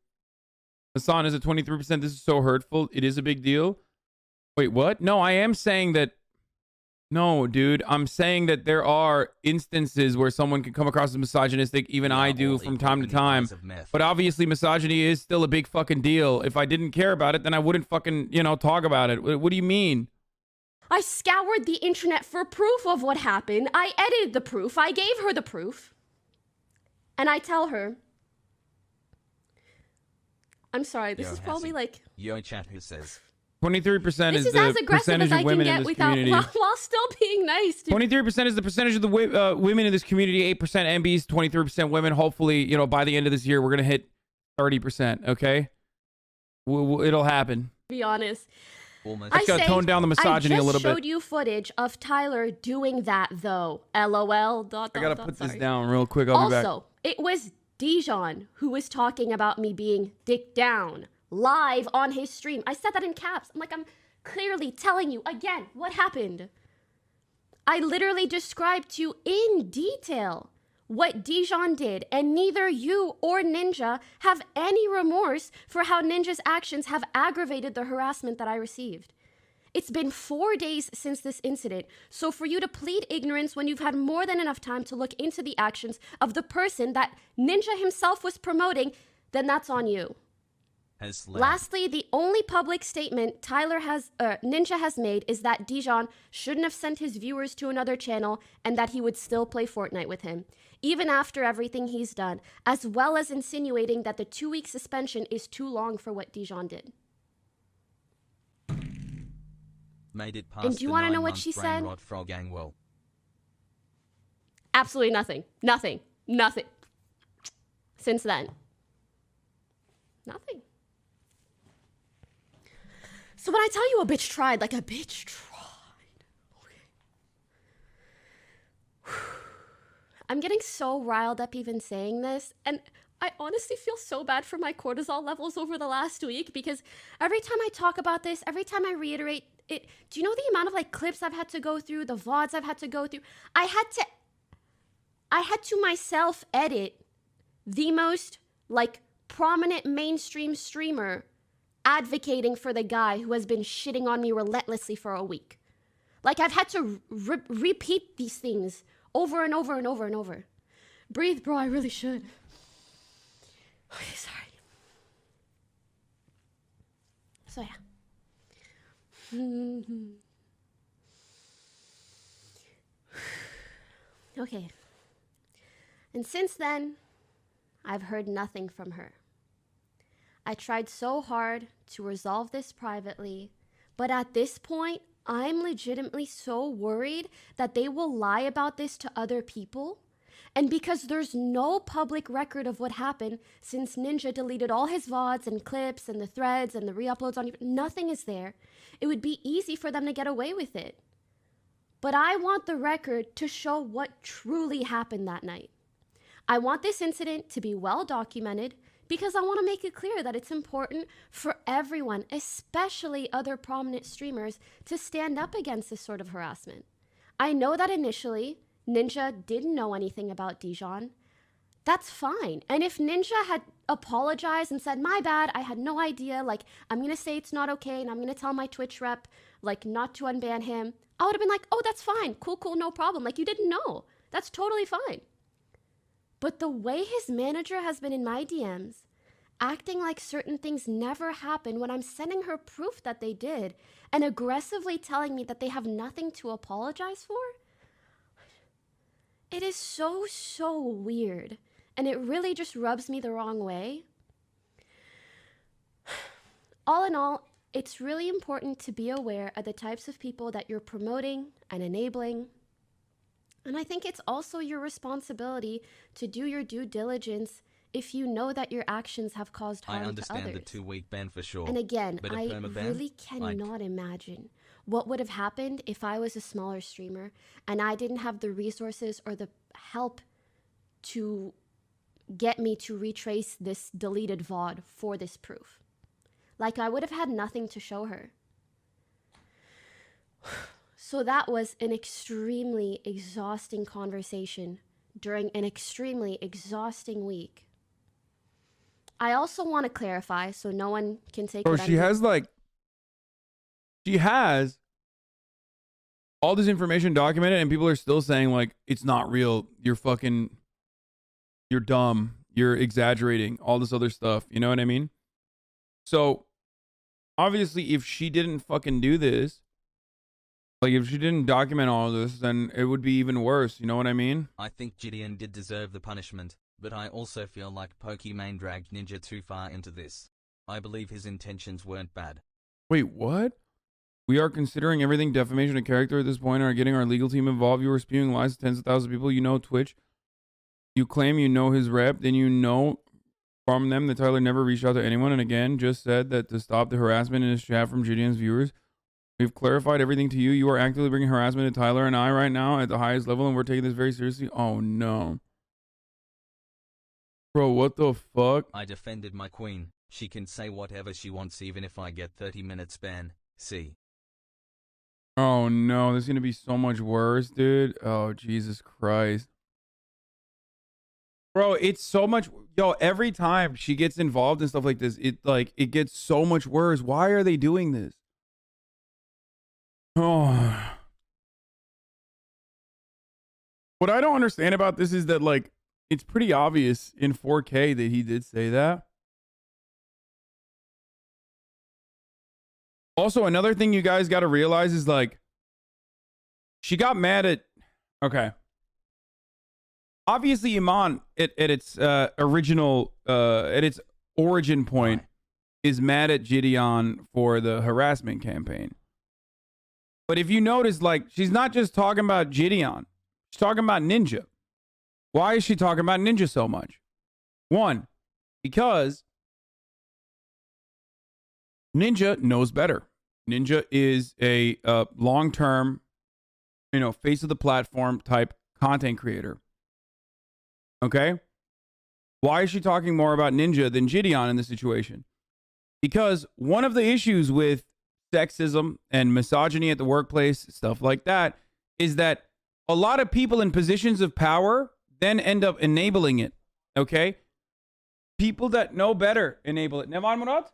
Hasan is at 23%. This is so hurtful. It is a big deal. Wait, what? No, I am saying that. No, dude. I'm saying that there are instances where someone can come across as misogynistic. Even I do from time to time. But obviously, misogyny is still a big fucking deal. If I didn't care about it, then I wouldn't fucking, talk about it. What do you mean?
I scoured the internet for proof of what happened. I edited the proof. I gave her the proof. And I tell her, I'm sorry, this is probably like...
Yo, chat who says...
23% is the percentage of women in this community.
While still being nice.
23% is the percentage of the women in this community. 8% MBs, 23% women. Hopefully, by the end of this year, we're going to hit 30%, okay? It'll happen.
Be honest.
I just got to tone down the misogyny a little bit.
I just showed you footage of Tyler doing that, though. LOL.
I got to put this down real quick. I'll be back.
Also, it was Dijon, who was talking about me being dick down live on his stream. I said that in caps. I'm clearly telling you again what happened. I literally described to you in detail what Dijon did, and neither you or Ninja have any remorse for how Ninja's actions have aggravated the harassment that I received. It's been 4 days since this incident, so for you to plead ignorance when you've had more than enough time to look into the actions of the person that Ninja himself was promoting, then that's on you. Lastly, the only public statement Ninja has made is that Dijon shouldn't have sent his viewers to another channel and that he would still play Fortnite with him, even after everything he's done, as well as insinuating that the 2-week suspension is too long for what Dijon did.
Made it past
And do you want to know what she said? Absolutely nothing. Nothing. Nothing. Since then. Nothing. So when I tell you a bitch tried, like a bitch tried. Okay. I'm getting so riled up even saying this, and I honestly feel so bad for my cortisol levels over the last week, because every time I talk about this, every time I reiterate it, do you know the amount of clips I've had to go through, the VODs I've had to go through? I had to myself edit the most prominent mainstream streamer advocating for the guy who has been shitting on me relentlessly for a week. I've had to repeat these things over and over and over and over. Breathe, bro, I really should. Okay, sorry. So yeah. Okay. And since then, I've heard nothing from her. I tried so hard to resolve this privately, but at this point, I'm legitimately so worried that they will lie about this to other people. And because there's no public record of what happened, since Ninja deleted all his VODs and clips and the threads and the re-uploads on YouTube, nothing is there. It would be easy for them to get away with it. But I want the record to show what truly happened that night. I want this incident to be well documented, because I want to make it clear that it's important for everyone, especially other prominent streamers, to stand up against this sort of harassment. I know that initially, Ninja didn't know anything about Dijon. That's fine. And if Ninja had apologized and said, my bad, I had no idea, I'm going to say it's not okay, and I'm going to tell my Twitch rep, not to unban him, I would have been like, oh, that's fine. Cool, no problem. You didn't know. That's totally fine. But the way his manager has been in my DMs, acting like certain things never happened when I'm sending her proof that they did, and aggressively telling me that they have nothing to apologize for, it is so weird. And it really just rubs me the wrong way. All in all, it's really important to be aware of the types of people that you're promoting and enabling. And I think it's also your responsibility to do your due diligence if you know that your actions have caused harm to others.
I understand the 2-week ban for sure.
And again, I really cannot imagine what would have happened if I was a smaller streamer and I didn't have the resources or the help to get me to retrace this deleted VOD for this proof. I would have had nothing to show her. So that was an extremely exhausting conversation during an extremely exhausting week. I also want to clarify so no one can take
she has all this information documented and people are still saying it's not real. You're dumb. You're exaggerating all this other stuff. You know what I mean? So obviously if she didn't fucking do this, if she didn't document all of this, then it would be even worse. You know what I mean?
I think Gideon did deserve the punishment, but I also feel like Pokimane dragged Ninja too far into this. I believe his intentions weren't bad.
Wait, what? We are considering everything defamation of character at this point and are getting our legal team involved. You are spewing lies to tens of thousands of people. You know Twitch. You claim you know his rep. Then you know from them that Tyler never reached out to anyone. And again, just said that to stop the harassment in his chat from Gideon's viewers. We've clarified everything to you. You are actively bringing harassment to Tyler and I right now at the highest level, and we're taking this very seriously. Oh, no. Bro, what the fuck?
I defended my queen. She can say whatever she wants even if I get 30 minutes ban. See.
Oh no, this is gonna be so much worse, dude. Oh, Jesus Christ. Bro, it's so much. Yo, every time she gets involved in stuff like this, it gets so much worse. Why are they doing this? Oh. What I don't understand about this is that, like, it's pretty obvious in 4K that he did say that. Also, another thing you guys got to realize is, like, she got mad at... Okay. Obviously, Iman, at its original... at its origin point, is mad at Gideon for the harassment campaign. But if you notice, like, she's not just talking about Gideon. She's talking about Ninja. Why is she talking about Ninja so much? One, because Ninja knows better. Ninja is a long-term, face of the platform type content creator. Okay? Why is she talking more about Ninja than Gideon in this situation? Because one of the issues with sexism and misogyny at the workplace, stuff like that, is that a lot of people in positions of power then end up enabling it. Okay? People that know better enable it. Nevan Murat?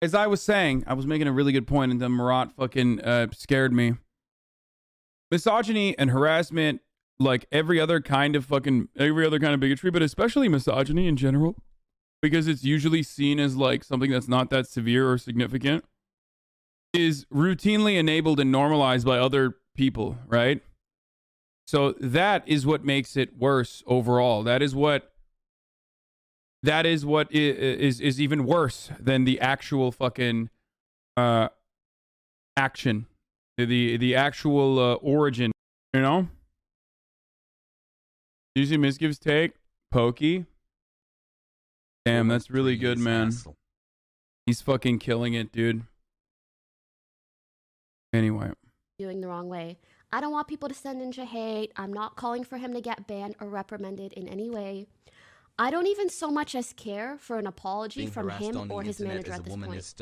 As I was saying, I was making a really good point, and then Murat fucking scared me. Misogyny and harassment, like every other kind of bigotry, but especially misogyny in general, because it's usually seen as like something that's not that severe or significant, is routinely enabled and normalized by other people, right? So that is what makes it worse overall. That is what is even worse than the actual fucking action, the actual origin, you know? Do you see Misgiv's take? Pokey? Damn, that's really good, man. He's fucking killing it, dude. Anyway.
Doing the wrong way. I don't want people to send Ninja hate. I'm not calling for him to get banned or reprimanded in any way. I don't even so much as care for an apology from him or his manager at this point.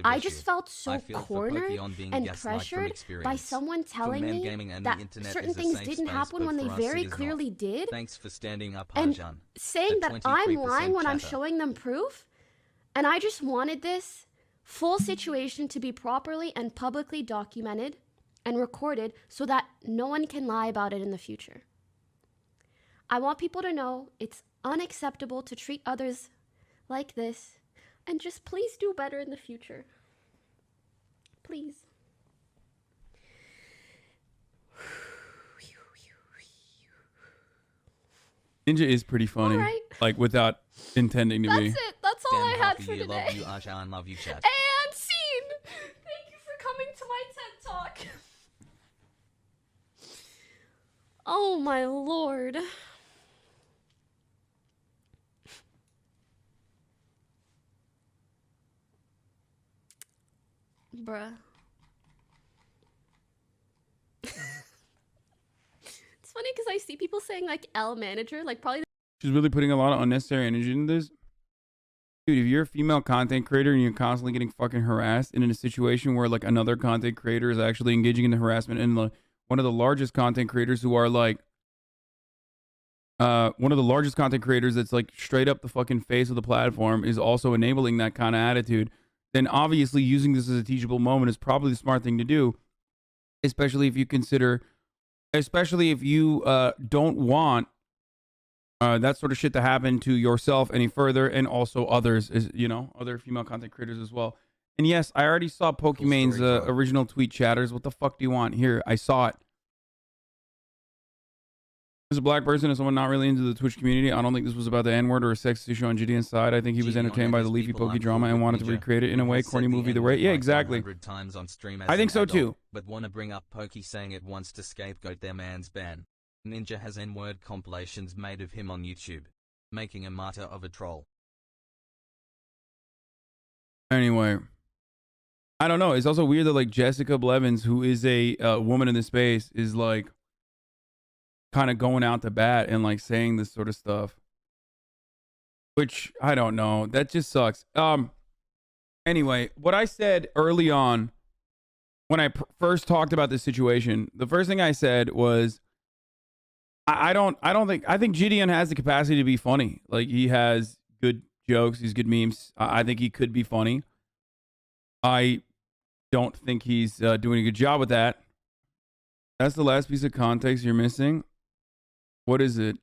I just felt so cornered and pressured by someone telling me that certain things didn't happen when they very clearly did.
Thanks for standing up,
and
Hasan.
saying that I'm lying when I'm showing them proof. And I just wanted this full situation to be properly and publicly documented and recorded so that no one can lie about it in the future. I want people to know it's unacceptable to treat others like this, and just please do better in the future. Please.
Ninja is pretty funny,
right.
Like without intending to be.
That's it. That's all I had for today.
Love you, Hasan. Love you, chat.
And scene. Thank you for coming to my TED Talk. Oh my lord. Bruh. It's funny because I see people saying like L manager, like probably.
She's really putting a lot of unnecessary energy into this. Dude, if you're a female content creator and you're constantly getting fucking harassed, and in a situation where like another content creator is actually engaging in the harassment, and one of the largest content creators who are like, one of the largest content creators that's like straight up the fucking face of the platform is also enabling that kind of attitude, then obviously using this as a teachable moment is probably the smart thing to do, especially if you don't want that sort of shit to happen to yourself any further, and also others, other female content creators as well. And yes, I already saw Pokimane's original tweet chatters. What the fuck do you want? Here, I saw it. As a black person and someone not really into the Twitch community, I don't think this was about the N-word or a sexist issue on Gideon's side. I think he was entertained by the Leafy Pokey drama and wanted to recreate it in a way, corny movie the way. Yeah, exactly. I think so too.
But want to bring up Pokey saying it wants to scapegoat their man's ban. Ninja has N-word compilations made of him on YouTube, making a martyr of a troll.
Anyway, I don't know. It's also weird that like Jessica Blevins, who is a woman in this space, is like kind of going out to bat and like saying this sort of stuff. which I don't know. That just sucks. Anyway, what I said early on when I first talked about this situation, the first thing I said was, I think Gideon has the capacity to be funny. Like, he has good jokes, he's good memes. I think he could be funny. I don't think he's doing a good job with that. That's the last piece of context you're missing. What is it?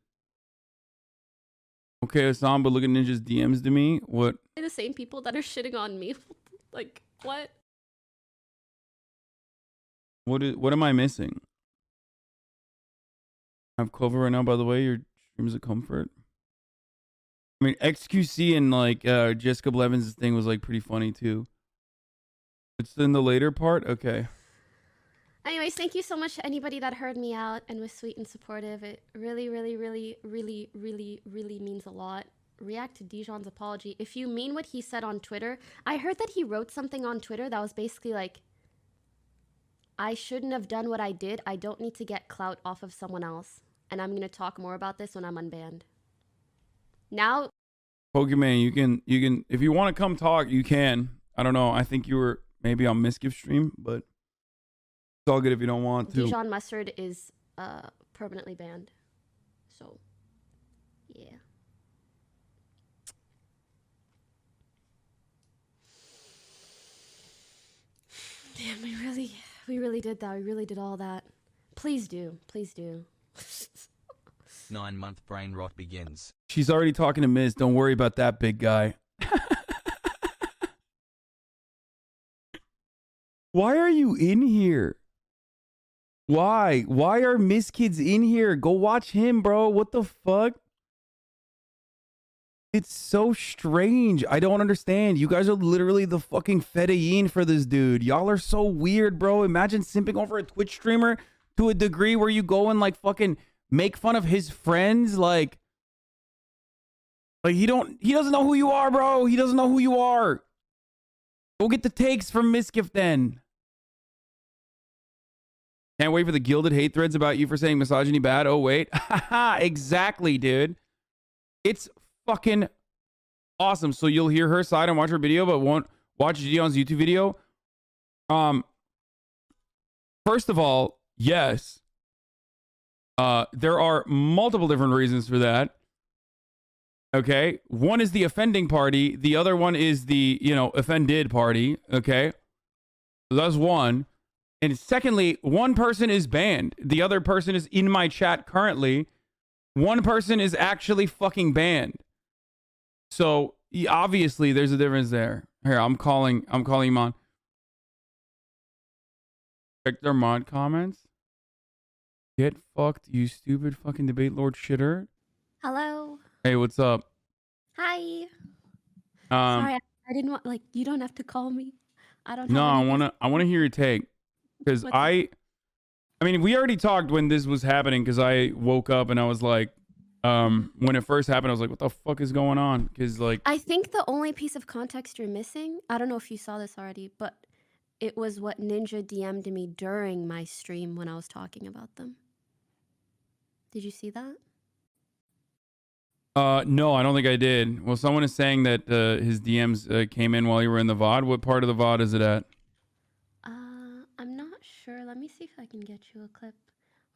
Okay, Hasan, but look at Ninja's DMs to me. What?
They're the same people that are shitting on me. Like, what?
What am I missing? I have Clover right now, by the way. Your streams of comfort. I mean, XQC and like Jessica Blevins' thing was like pretty funny too. It's in the later part? Okay.
Anyways, thank you so much to anybody that heard me out and was sweet and supportive. It really, really, really, really, really, really means a lot. React to Dijon's apology. If you mean what he said on Twitter, I heard that he wrote something on Twitter that was basically like, I shouldn't have done what I did. I don't need to get clout off of someone else. And I'm going to talk more about this when I'm unbanned. Now,
Pokimane, you can, if you want to come talk, you can. I don't know. I think you were maybe on Misgift stream, but it's all good if you don't want to.
Dijon Mustard is permanently banned. So, yeah. Damn, we really did that. We really did all that. Please do. Please do.
9-month brain rot begins.
She's already talking to Miz. Don't worry about that, big guy. Why are you in here? Why? Why are Miss Kids in here? Go watch him, bro. What the fuck? It's so strange. I don't understand. You guys are literally the fucking Fedayeen for this dude. Y'all are so weird, bro. Imagine simping over a Twitch streamer to a degree where you go and like fucking make fun of his friends. Like he doesn't know who you are, bro. He doesn't know who you are. Go get the takes from Misgift then. Can't wait for the gilded hate threads about you for saying misogyny bad. Oh, wait. Exactly, dude. It's fucking awesome. So you'll hear her side and watch her video, but won't watch Gideon's YouTube video. First of all, yes. There are multiple different reasons for that. Okay. One is the offending party. The other one is the, offended party. Okay. So that's one. And secondly, one person is banned. The other person is in my chat currently. One person is actually fucking banned. So obviously there's a difference there. Here, I'm calling him on. Check their mod comments. Get fucked, you stupid fucking debate lord shitter.
Hello.
Hey, what's up?
Hi. Sorry, I didn't want, like, you don't have to call me. I don't.
No, I wanna hear your take. Because I mean, we already talked when this was happening, because I woke up and I was like, when it first happened, I was like, what the fuck is going on? Because, like,
I think the only piece of context you're missing, I don't know if you saw this already, but it was what Ninja DM'd me during my stream when I was talking about them. Did you see that?
No, I don't think I did. Well, someone is saying that his DMs came in while you were in the VOD. What part of the VOD is it at?
I'm not sure. Let me see if I can get you a clip.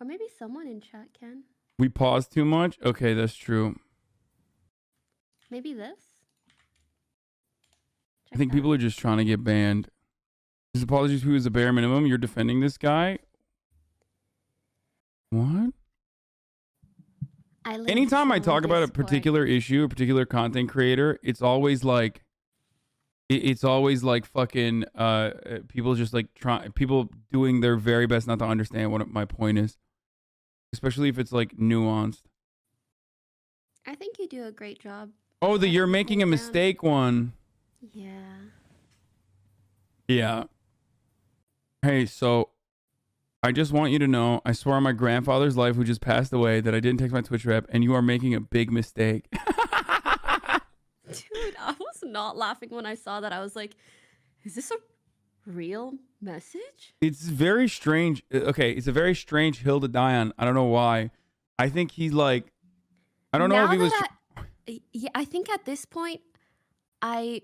Or maybe someone in chat can.
We paused too much? Okay, that's true.
Maybe this?
I think people are just trying to get banned. His apologies to who is the bare minimum. You're defending this guy? What? Anytime I talk about a particular issue, a particular content creator, it's always like fucking people just like people doing their very best not to understand what my point is, especially if it's like nuanced.
I think you do a great job.
Oh, the you're making a mistake one. Yeah. Hey, so I just want you to know, I swear on my grandfather's life who just passed away that I didn't text my Twitch rep, and you are making a big mistake.
Dude, I was not laughing when I saw that. I was like, is this a real message?
It's very strange. Okay, it's a very strange hill to die on. I don't know why. I think he's like, I don't know if he was.
Yeah, I think at this point, I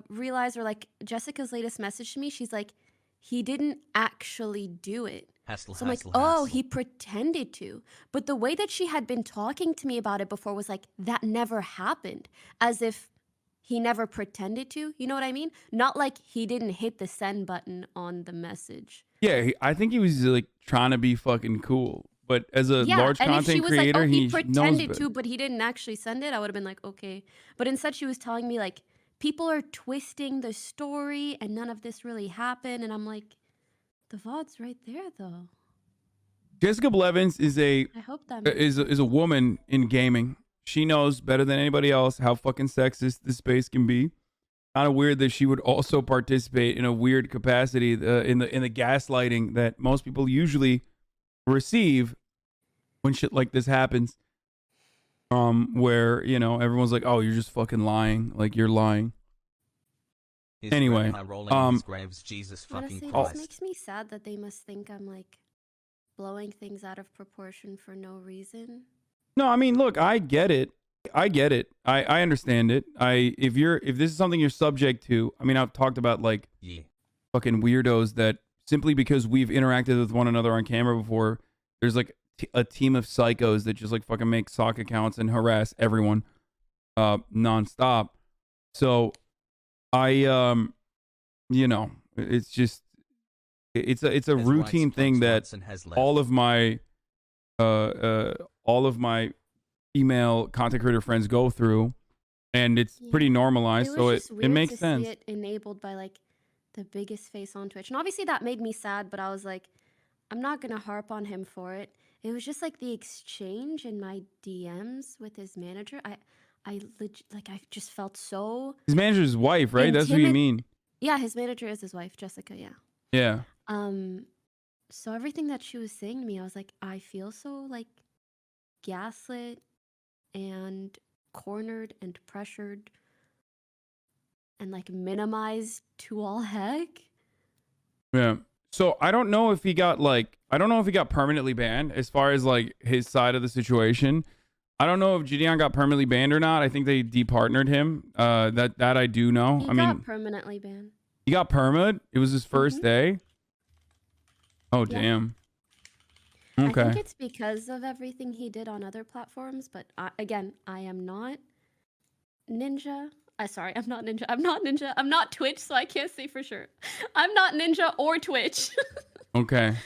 realized, or like Jessica's latest message to me, she's like, he didn't actually do it.
Hassle,
So I'm like,
hassle,
oh,
hassle.
he pretended to. But the way that she had been talking to me about it before was like, that never happened. As if he never pretended to. You know what I mean? Not like he didn't hit the send button on the message.
Yeah, I think he was like trying to be fucking cool. But as a
Yeah,
large
and if she
content
was like,
creator,
oh, he
he knows
pretended
better.
to, but he didn't actually send it, I would have been like, okay. But instead, she was telling me like, people are twisting the story and none of this really happened. And I'm like, the VOD's right there, though.
Jessica Blevins is
I hope that makes
is a woman in gaming. She knows better than anybody else how fucking sexist this space can be. Kind of weird that she would also participate in a weird capacity in the gaslighting that most people usually receive when shit like this happens. Where everyone's like, "Oh, you're just fucking lying. Like you're lying."
His
Anyway,
grandpa rolling his graves, Jesus fucking
Honestly,
Christ.
this makes me sad that they must think I'm like blowing things out of proportion for no reason.
No, I mean, look, I get it. I get it. I understand it. If this is something you're subject to, I mean, I've talked about like
Yeah.
fucking weirdos that simply because we've interacted with one another on camera before, there's like a team of psychos that just like fucking make sock accounts and harass everyone nonstop. So it's just it's a
As
routine
White
thing
Spock
that
Johnson has left.
all of my female content creator friends go through, and it's pretty
Yeah.
normalized, so
was just
it
weird
makes
to
sense.
see it enabled by like the biggest face on Twitch, and obviously that made me sad. But I was like, I'm not gonna harp on him for it. It was just like the exchange in my DMs with his manager. I just felt so.
His manager's wife, right? That's who you mean.
Yeah, his manager is his wife, Jessica. Yeah.
Yeah.
So everything that she was saying to me, I was like, I feel so like gaslit and cornered and pressured and like minimized to all heck.
Yeah. So I don't know if he got permanently banned as far as like his side of the situation. I don't know if Gideon got permanently banned or not. I think they departnered him. That I do know.
He
I mean,
got permanently banned.
he got perma'd. It was his first day. Oh,
Yeah.
damn.
I
Okay.
think it's because of everything he did on other platforms, but again, I am not Ninja. Sorry, I'm not Ninja. I'm not Ninja. I'm not Twitch, so I can't say for sure. I'm not Ninja or Twitch.
Okay.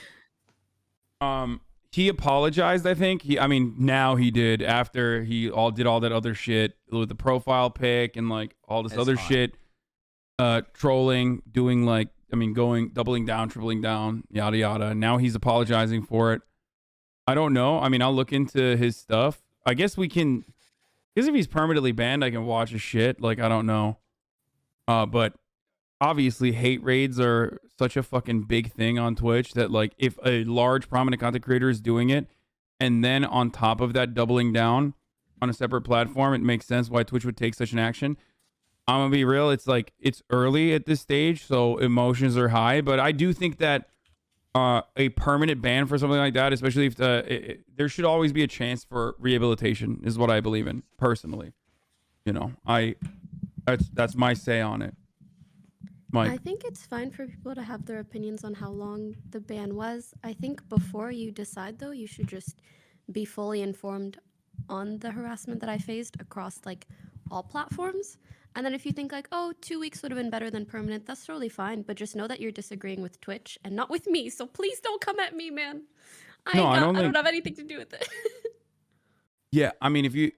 He apologized, I think. Now he did after he did all that other shit with the profile pic and like all this
That's
other
fine.
shit. Trolling, doing doubling down, tripling down, yada yada. Now he's apologizing for it. I don't know. I mean, I'll look into his stuff. I guess if he's permanently banned, I can watch his shit. Like, I don't know. But obviously hate raids are such a fucking big thing on Twitch that like if a large prominent content creator is doing it and then on top of that doubling down on a separate platform, it makes sense why Twitch would take such an action. I'm gonna be real, it's like it's early at this stage, so emotions are high, but I do think that a permanent ban for something like that, especially if there should always be a chance for rehabilitation, is what I believe in personally. That's my say on it. Mike.
I think it's fine for people to have their opinions on how long the ban was. I think before you decide, though, you should just be fully informed on the harassment that I faced across like all platforms. And then if you think like, oh, 2 weeks would have been better than permanent, that's totally fine. But just know that you're disagreeing with Twitch and not with me. So please don't come at me, man. I don't have anything to do with it.
Yeah, I mean, if you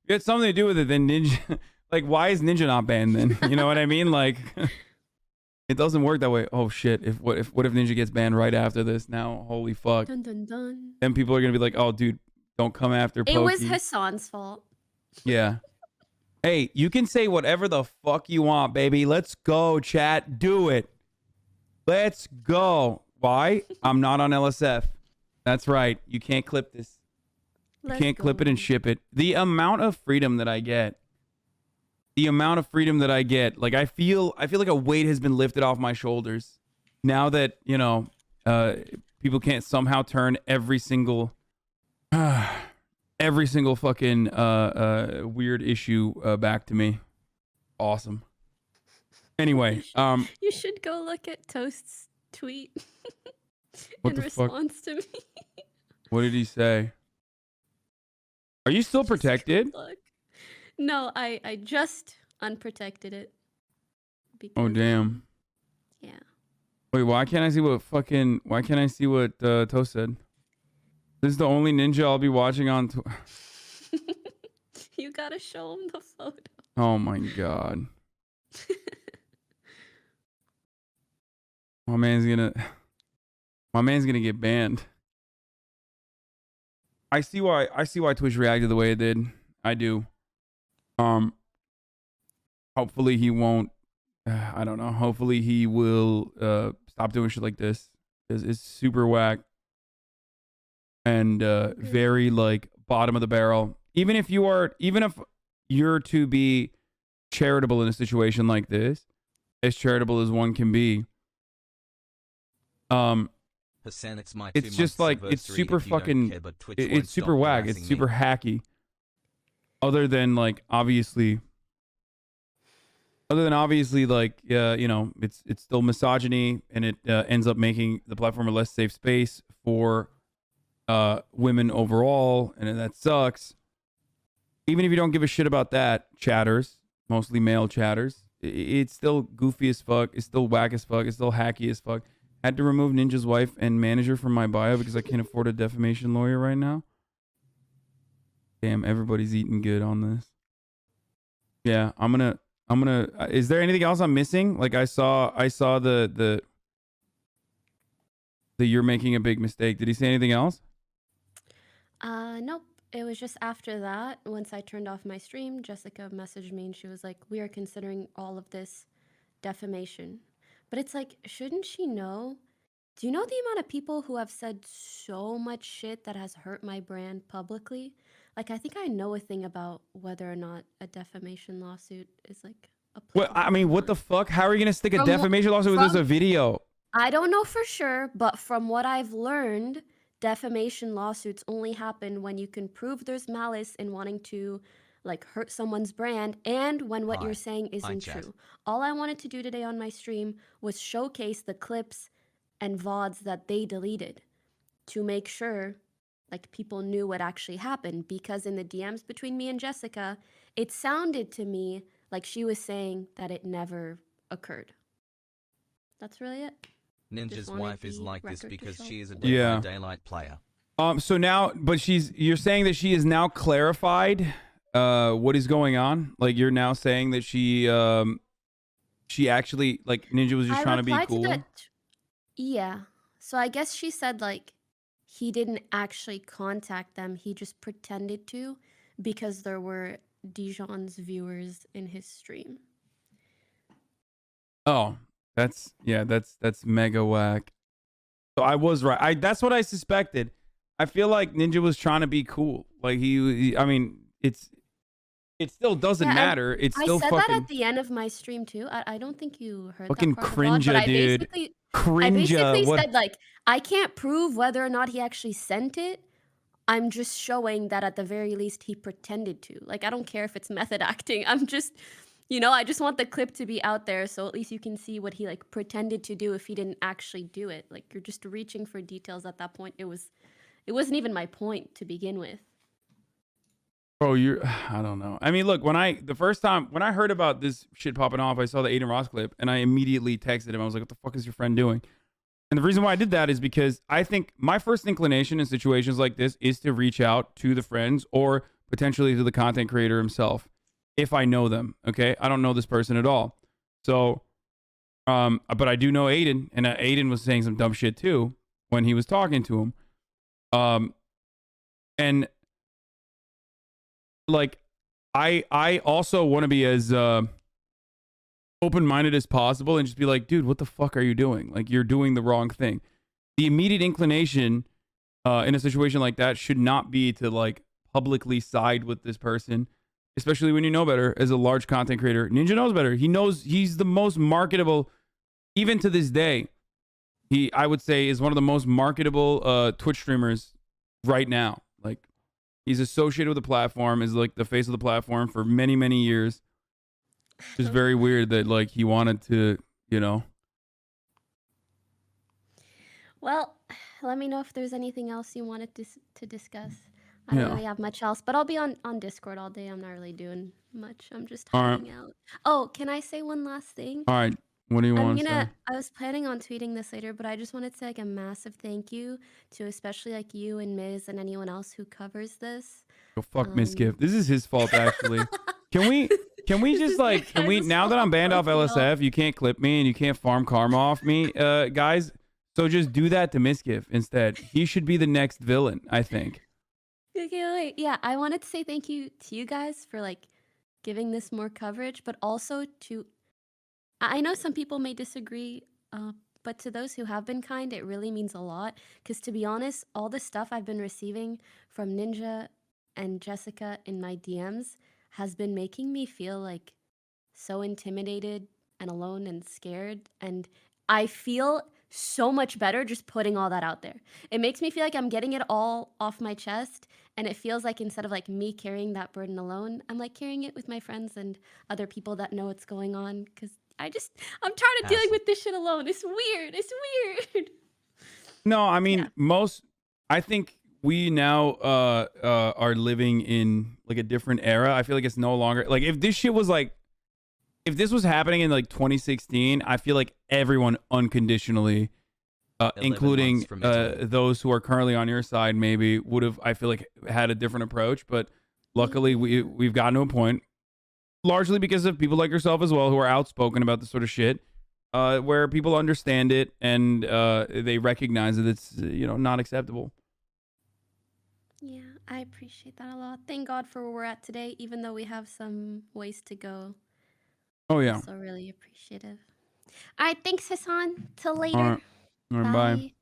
had something to do with it, then Ninja, like, why is Ninja not banned then? You know what I mean? Like, it doesn't work that way. Oh shit! What if Ninja gets banned right after this? Now, holy fuck!
Dun, dun, dun.
Then people are gonna be like, oh dude, don't come after Poki.
It was Hasan's fault.
Yeah. Hey, you can say whatever the fuck you want, baby. Let's go, chat. Do it. Let's go. Why? I'm not on LSF. That's right. You can't clip this. You can't clip it and ship it. The amount of freedom that I get. Like I feel like a weight has been lifted off my shoulders now that, people can't somehow turn every single every single fucking weird issue back to me. Awesome. Anyway,
You should go look at Toast's tweet
what
in
the fuck?
response to me.
What did he say? Are you still
Just go
protected?
look. No, I just unprotected it.
Oh
Because,
damn.
yeah.
Wait, why can't I see what Toast said? This is the only ninja I'll be watching on
You gotta show him the photo.
Oh my god. My man's gonna get banned. I see why Twitch reacted the way it did. I do. Hopefully he won't. I don't know. Hopefully he will stop doing shit like this. It's super whack and very like bottom of the barrel. Even if you're to be charitable in a situation like this, as charitable as one can be,
Hasan,
it's just like it's super fucking it's super whack. It's super hacky. Other than obviously like you know, it's still misogyny, and it ends up making the platform a less safe space for women overall, and that sucks. Even if you don't give a shit about that, chatters, mostly male chatters, it's still goofy as fuck. It's still whack as fuck. It's still hacky as fuck. Had to remove Ninja's wife and manager from my bio because I can't afford a defamation lawyer right now. Damn, everybody's eating good on this. Yeah, I'm gonna. Is there anything else I'm missing? Like I saw the you're making a big mistake. Did he say anything else?
Nope. It was just after that, once I turned off my stream, Jessica messaged me and she was like, "We are considering all of this defamation." But it's like, shouldn't she know? Do you know the amount of people who have said so much shit that has hurt my brand publicly? Like, I think I know a thing about whether or not a defamation lawsuit is like
Well, I mean, what the fuck? How are you gonna stick a
From
defamation lawsuit with just a video?
I don't know for sure, but from what I've learned, defamation lawsuits only happen when you can prove there's malice in wanting to like hurt someone's brand, and when what you're saying isn't true. All I wanted to do today on my stream was showcase the clips and VODs that they deleted to make sure like people knew what actually happened, because in the DMs between me and Jessica, it sounded to me like she was saying that it never occurred. That's really it.
Ninja's wife is like this because she is a
Yeah.
Daylight player.
So now, but you're saying that she is now clarified what is going on? Like you're now saying that she actually, like, Ninja was just trying to be
replied
cool.
that. Yeah. So I guess she said like he didn't actually contact them. He just pretended to because there were Dijon's viewers in his stream.
Oh, that's mega whack. So I was right. That's what I suspected. I feel like Ninja was trying to be cool. Like I mean, it still doesn't matter. It's still
I said
fucking
that at the end of my stream too. I don't think you heard
fucking
that part of the VOD, but
cringe, dude.
I basically
What?
said like I can't prove whether or not he actually sent it. I'm just showing that at the very least he pretended to. Like I don't care if it's method acting. I'm just, you know, I just want the clip to be out there so at least you can see what he like pretended to do if he didn't actually do it. Like you're just reaching for details at that point. It wasn't even my point to begin with.
Oh, I don't know. I mean, look, the first time when I heard about this shit popping off, I saw the Aiden Ross clip and I immediately texted him. I was like, what the fuck is your friend doing? And the reason why I did that is because I think my first inclination in situations like this is to reach out to the friends or potentially to the content creator himself if I know them. Okay. I don't know this person at all. So, but I do know Aiden, and Aiden was saying some dumb shit too when he was talking to him. And like, I also want to be as open-minded as possible and just be like, dude, what the fuck are you doing? Like, you're doing the wrong thing. The immediate inclination in a situation like that should not be to like publicly side with this person, especially when you know better as a large content creator. Ninja knows better. He knows he's the most marketable, even to this day. I would say, is one of the most marketable Twitch streamers right now. Like, He's associated with the platform, is like the face of the platform for many, many years. It's just very weird that like he wanted to, you know.
Well, let me know if there's anything else you wanted to discuss. I don't really have much else, but I'll be on Discord all day. I'm not really doing much. I'm just hiding out. Oh, can I say one last thing?
All right. What do you want to say?
I was planning on tweeting this later, but I just wanted to say like a massive thank you to especially like you and Miz and anyone else who covers this.
Oh, fuck Misgift. This is his fault, actually. Can we just like, now that I'm banned off LSF, you can't clip me and you can't farm karma off me, guys. So just do that to Misgift instead. He should be the next villain, I think.
Okay, wait. Yeah, I wanted to say thank you to you guys for like giving this more coverage, but also to, I know some people may disagree, but to those who have been kind, it really means a lot. Because to be honest, all the stuff I've been receiving from Ninja and Jessica in my DMs has been making me feel like so intimidated and alone and scared. And I feel so much better just putting all that out there. It makes me feel like I'm getting it all off my chest. And it feels like instead of like me carrying that burden alone, I'm like carrying it with my friends and other people that know what's going on. Because I'm tired of dealing with this shit alone. It's weird. It's weird.
No, I mean, I think we now are living in like a different era. I feel like it's no longer like if this shit was like, if this was happening in like 2016, I feel like everyone unconditionally, including those who are currently on your side, maybe would have, I feel like, had a different approach. But luckily, we've gotten to a point, largely because of people like yourself as well, who are outspoken about this sort of shit, where people understand it and they recognize that it's not acceptable.
Yeah, I appreciate that a lot. Thank God for where we're at today, even though we have some ways to go.
Oh, yeah.
So really appreciative. All right, thanks, Hasan. Till later.
All right, bye.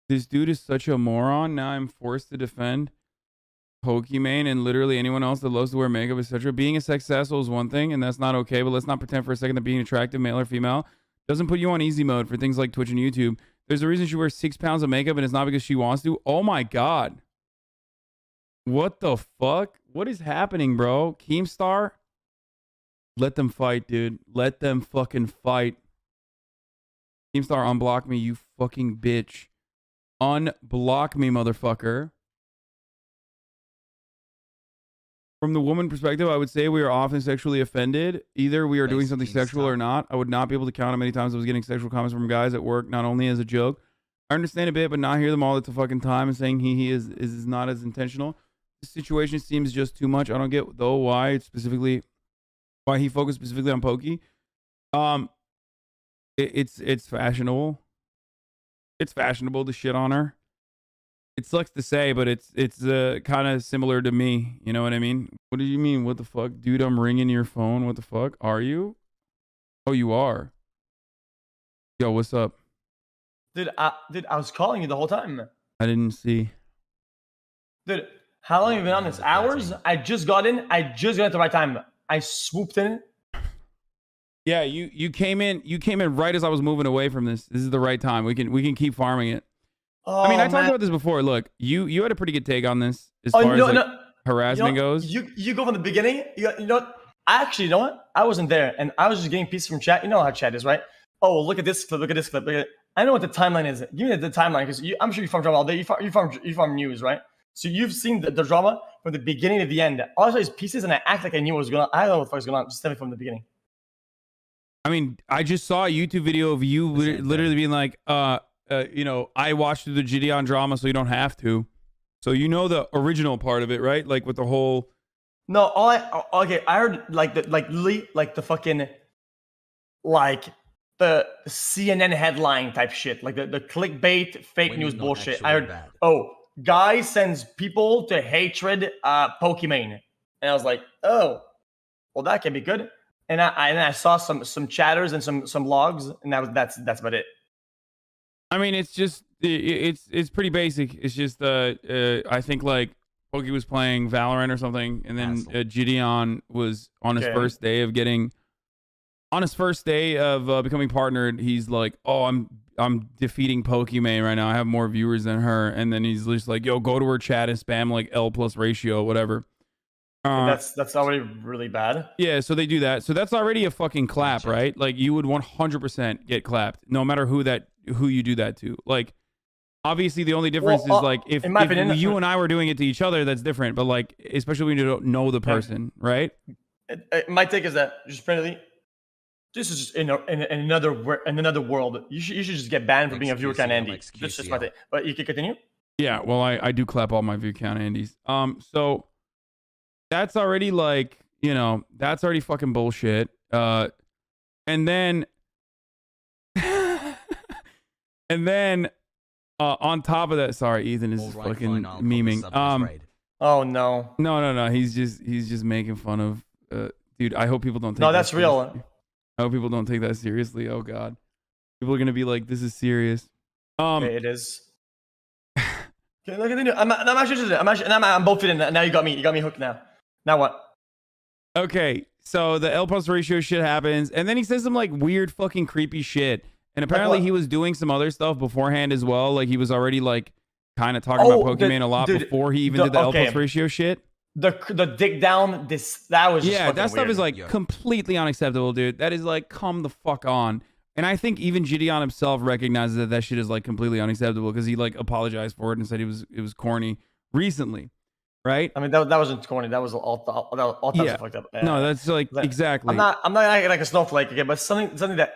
This dude is such a moron. Now I'm forced to defend Pokimane and literally anyone else that loves to wear makeup, etc. Being a sex asshole is one thing, and that's not okay, but let's not pretend for a second that being attractive, male or female, doesn't put you on easy mode for things like Twitch and YouTube. There's a reason she wears 6 pounds of makeup, and it's not because she wants to. Oh, my God. What the fuck? What is happening, bro? Keemstar? Let them fight, dude. Let them fucking fight. Keemstar, unblock me, you fucking bitch. Unblock me, motherfucker. From the woman perspective, I would say we are often sexually offended. Either we are doing something sexual or not. I would not be able to count how many times I was getting sexual comments from guys at work, not only as a joke. I understand a bit, but not hear them all at the fucking time and saying he is not as intentional. This situation seems just too much. I don't get, though, why he focused specifically on Pokey. It's fashionable. It's fashionable to shit on her. It sucks to say, but it's kind of similar to me. You know what I mean? What do you mean? What the fuck? Dude, I'm ringing your phone. What the fuck? Are you? Oh, you are. Yo, what's up?
Dude, I was calling you the whole time.
I didn't see.
Dude, how long have you been on this? Hours? I just got in. I just got at the right time. I swooped in.
Yeah, you came in right as I was moving away from this. This is the right time. We can keep farming it.
Oh,
I mean, I talked about this before. Look, you had a pretty good take on this as far as harassment goes.
You go from the beginning. You know what? Actually, you know what? I wasn't there, and I was just getting pieces from chat. You know how chat is, right? Oh, look at this clip. Look at this clip. Look at it. I know what the timeline is. Give me the timeline because I'm sure you farm drama all day. You farm news, right? So you've seen the drama from the beginning to the end. All I saw is pieces, and I act like I knew what was going on. I don't know what the fuck was going on. Just tell me from the beginning.
I mean, I just saw a YouTube video of you literally being like, I watched through the Gideon drama, so you don't have to. So you know the original part of it, right? Like with the whole.
No, I heard the fucking the CNN headline type shit, like the clickbait fake news bullshit. I heard, guy sends people to hatred Pokimane, and I was like, oh, well that can be good. And I saw some chatters and some logs, and that's about it.
I mean, it's just it's pretty basic. It's just I think like Pokey was playing Valorant or something, and then Gideon was on his first day of becoming partnered. He's like, oh, I'm defeating Pokimane right now. I have more viewers than her. And then he's just like, yo, go to her chat and spam like L plus ratio, whatever.
That's already really bad.
Yeah, so they do that. So that's already a fucking clap, right? Like you would 100% get clapped, no matter who you do that to. Like, obviously, the only difference is like if you and I were doing it to each other, that's different. But like, especially when you don't know the person, right?
My take is that just friendly. This is just in another world. You should just get banned for being a viewer count Andy. That's just my take. But you can continue.
Yeah, well, I do clap all my view count Andys. So that's already like, you know, that's already fucking bullshit. And then on top of that, sorry, Ethan is fucking memeing.
Oh no.
No. He's just making fun of dude, I hope people don't take
No, that's real.
I hope people don't take that seriously. Oh god. People are gonna be like, this is serious.
Okay, it is. Okay, look at the I'm actually interested. I'm both in. Now you got me hooked now. Now what?
Okay, so the L plus ratio shit happens, and then he says some like weird fucking creepy shit. And apparently he was doing some other stuff beforehand as well. Like he was already like kind of talking about Pokimane a lot before he even did the L plus ratio shit.
The dick down, that was just
that stuff
weird.
is like completely unacceptable, dude. That is like, come the fuck on. And I think even Gideon himself recognizes that that shit is like completely unacceptable because he like apologized for it and said it was corny recently, right?
I mean that wasn't corny. That was all fucked up.
No, that's like exactly.
I'm not acting like a snowflake again, but something that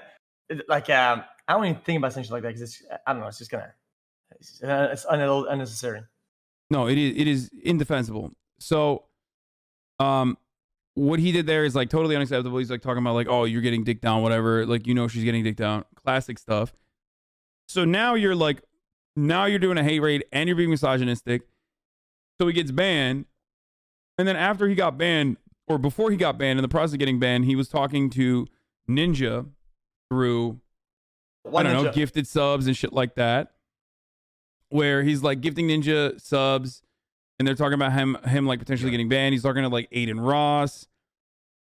like I don't even think about something like that because I don't know. It's just it's unnecessary.
No, it is indefensible. So, what he did there is like totally unacceptable. He's like talking about like, oh, you're getting dick down, whatever. Like, you know, she's getting dick down. Classic stuff. So now you're doing a hate raid and you're being misogynistic. So he gets banned. And then after he got banned, or before he got banned, in the process of getting banned, he was talking to Ninja through, I don't know, gifted subs and shit like that. Where he's like gifting Ninja subs. And they're talking about him like potentially getting banned. He's talking to like Aiden Ross.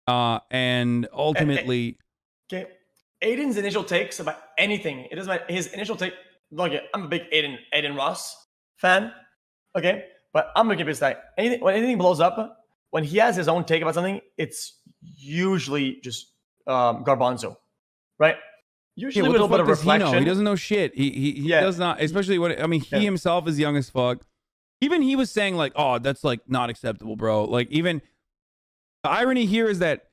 And ultimately...
Okay. Aiden's initial takes about anything. It doesn't matter. His initial take... Look, I'm a big Aiden Ross fan. Okay? But I'm going to give this like... When anything blows up, when he has his own take about something, it's usually just garbanzo. Right? Usually with a little bit of reflection.
He doesn't know shit. He does not... Especially when... I mean, he himself is young as fuck. Even he was saying like, oh, that's like not acceptable, bro. Like even the irony here is that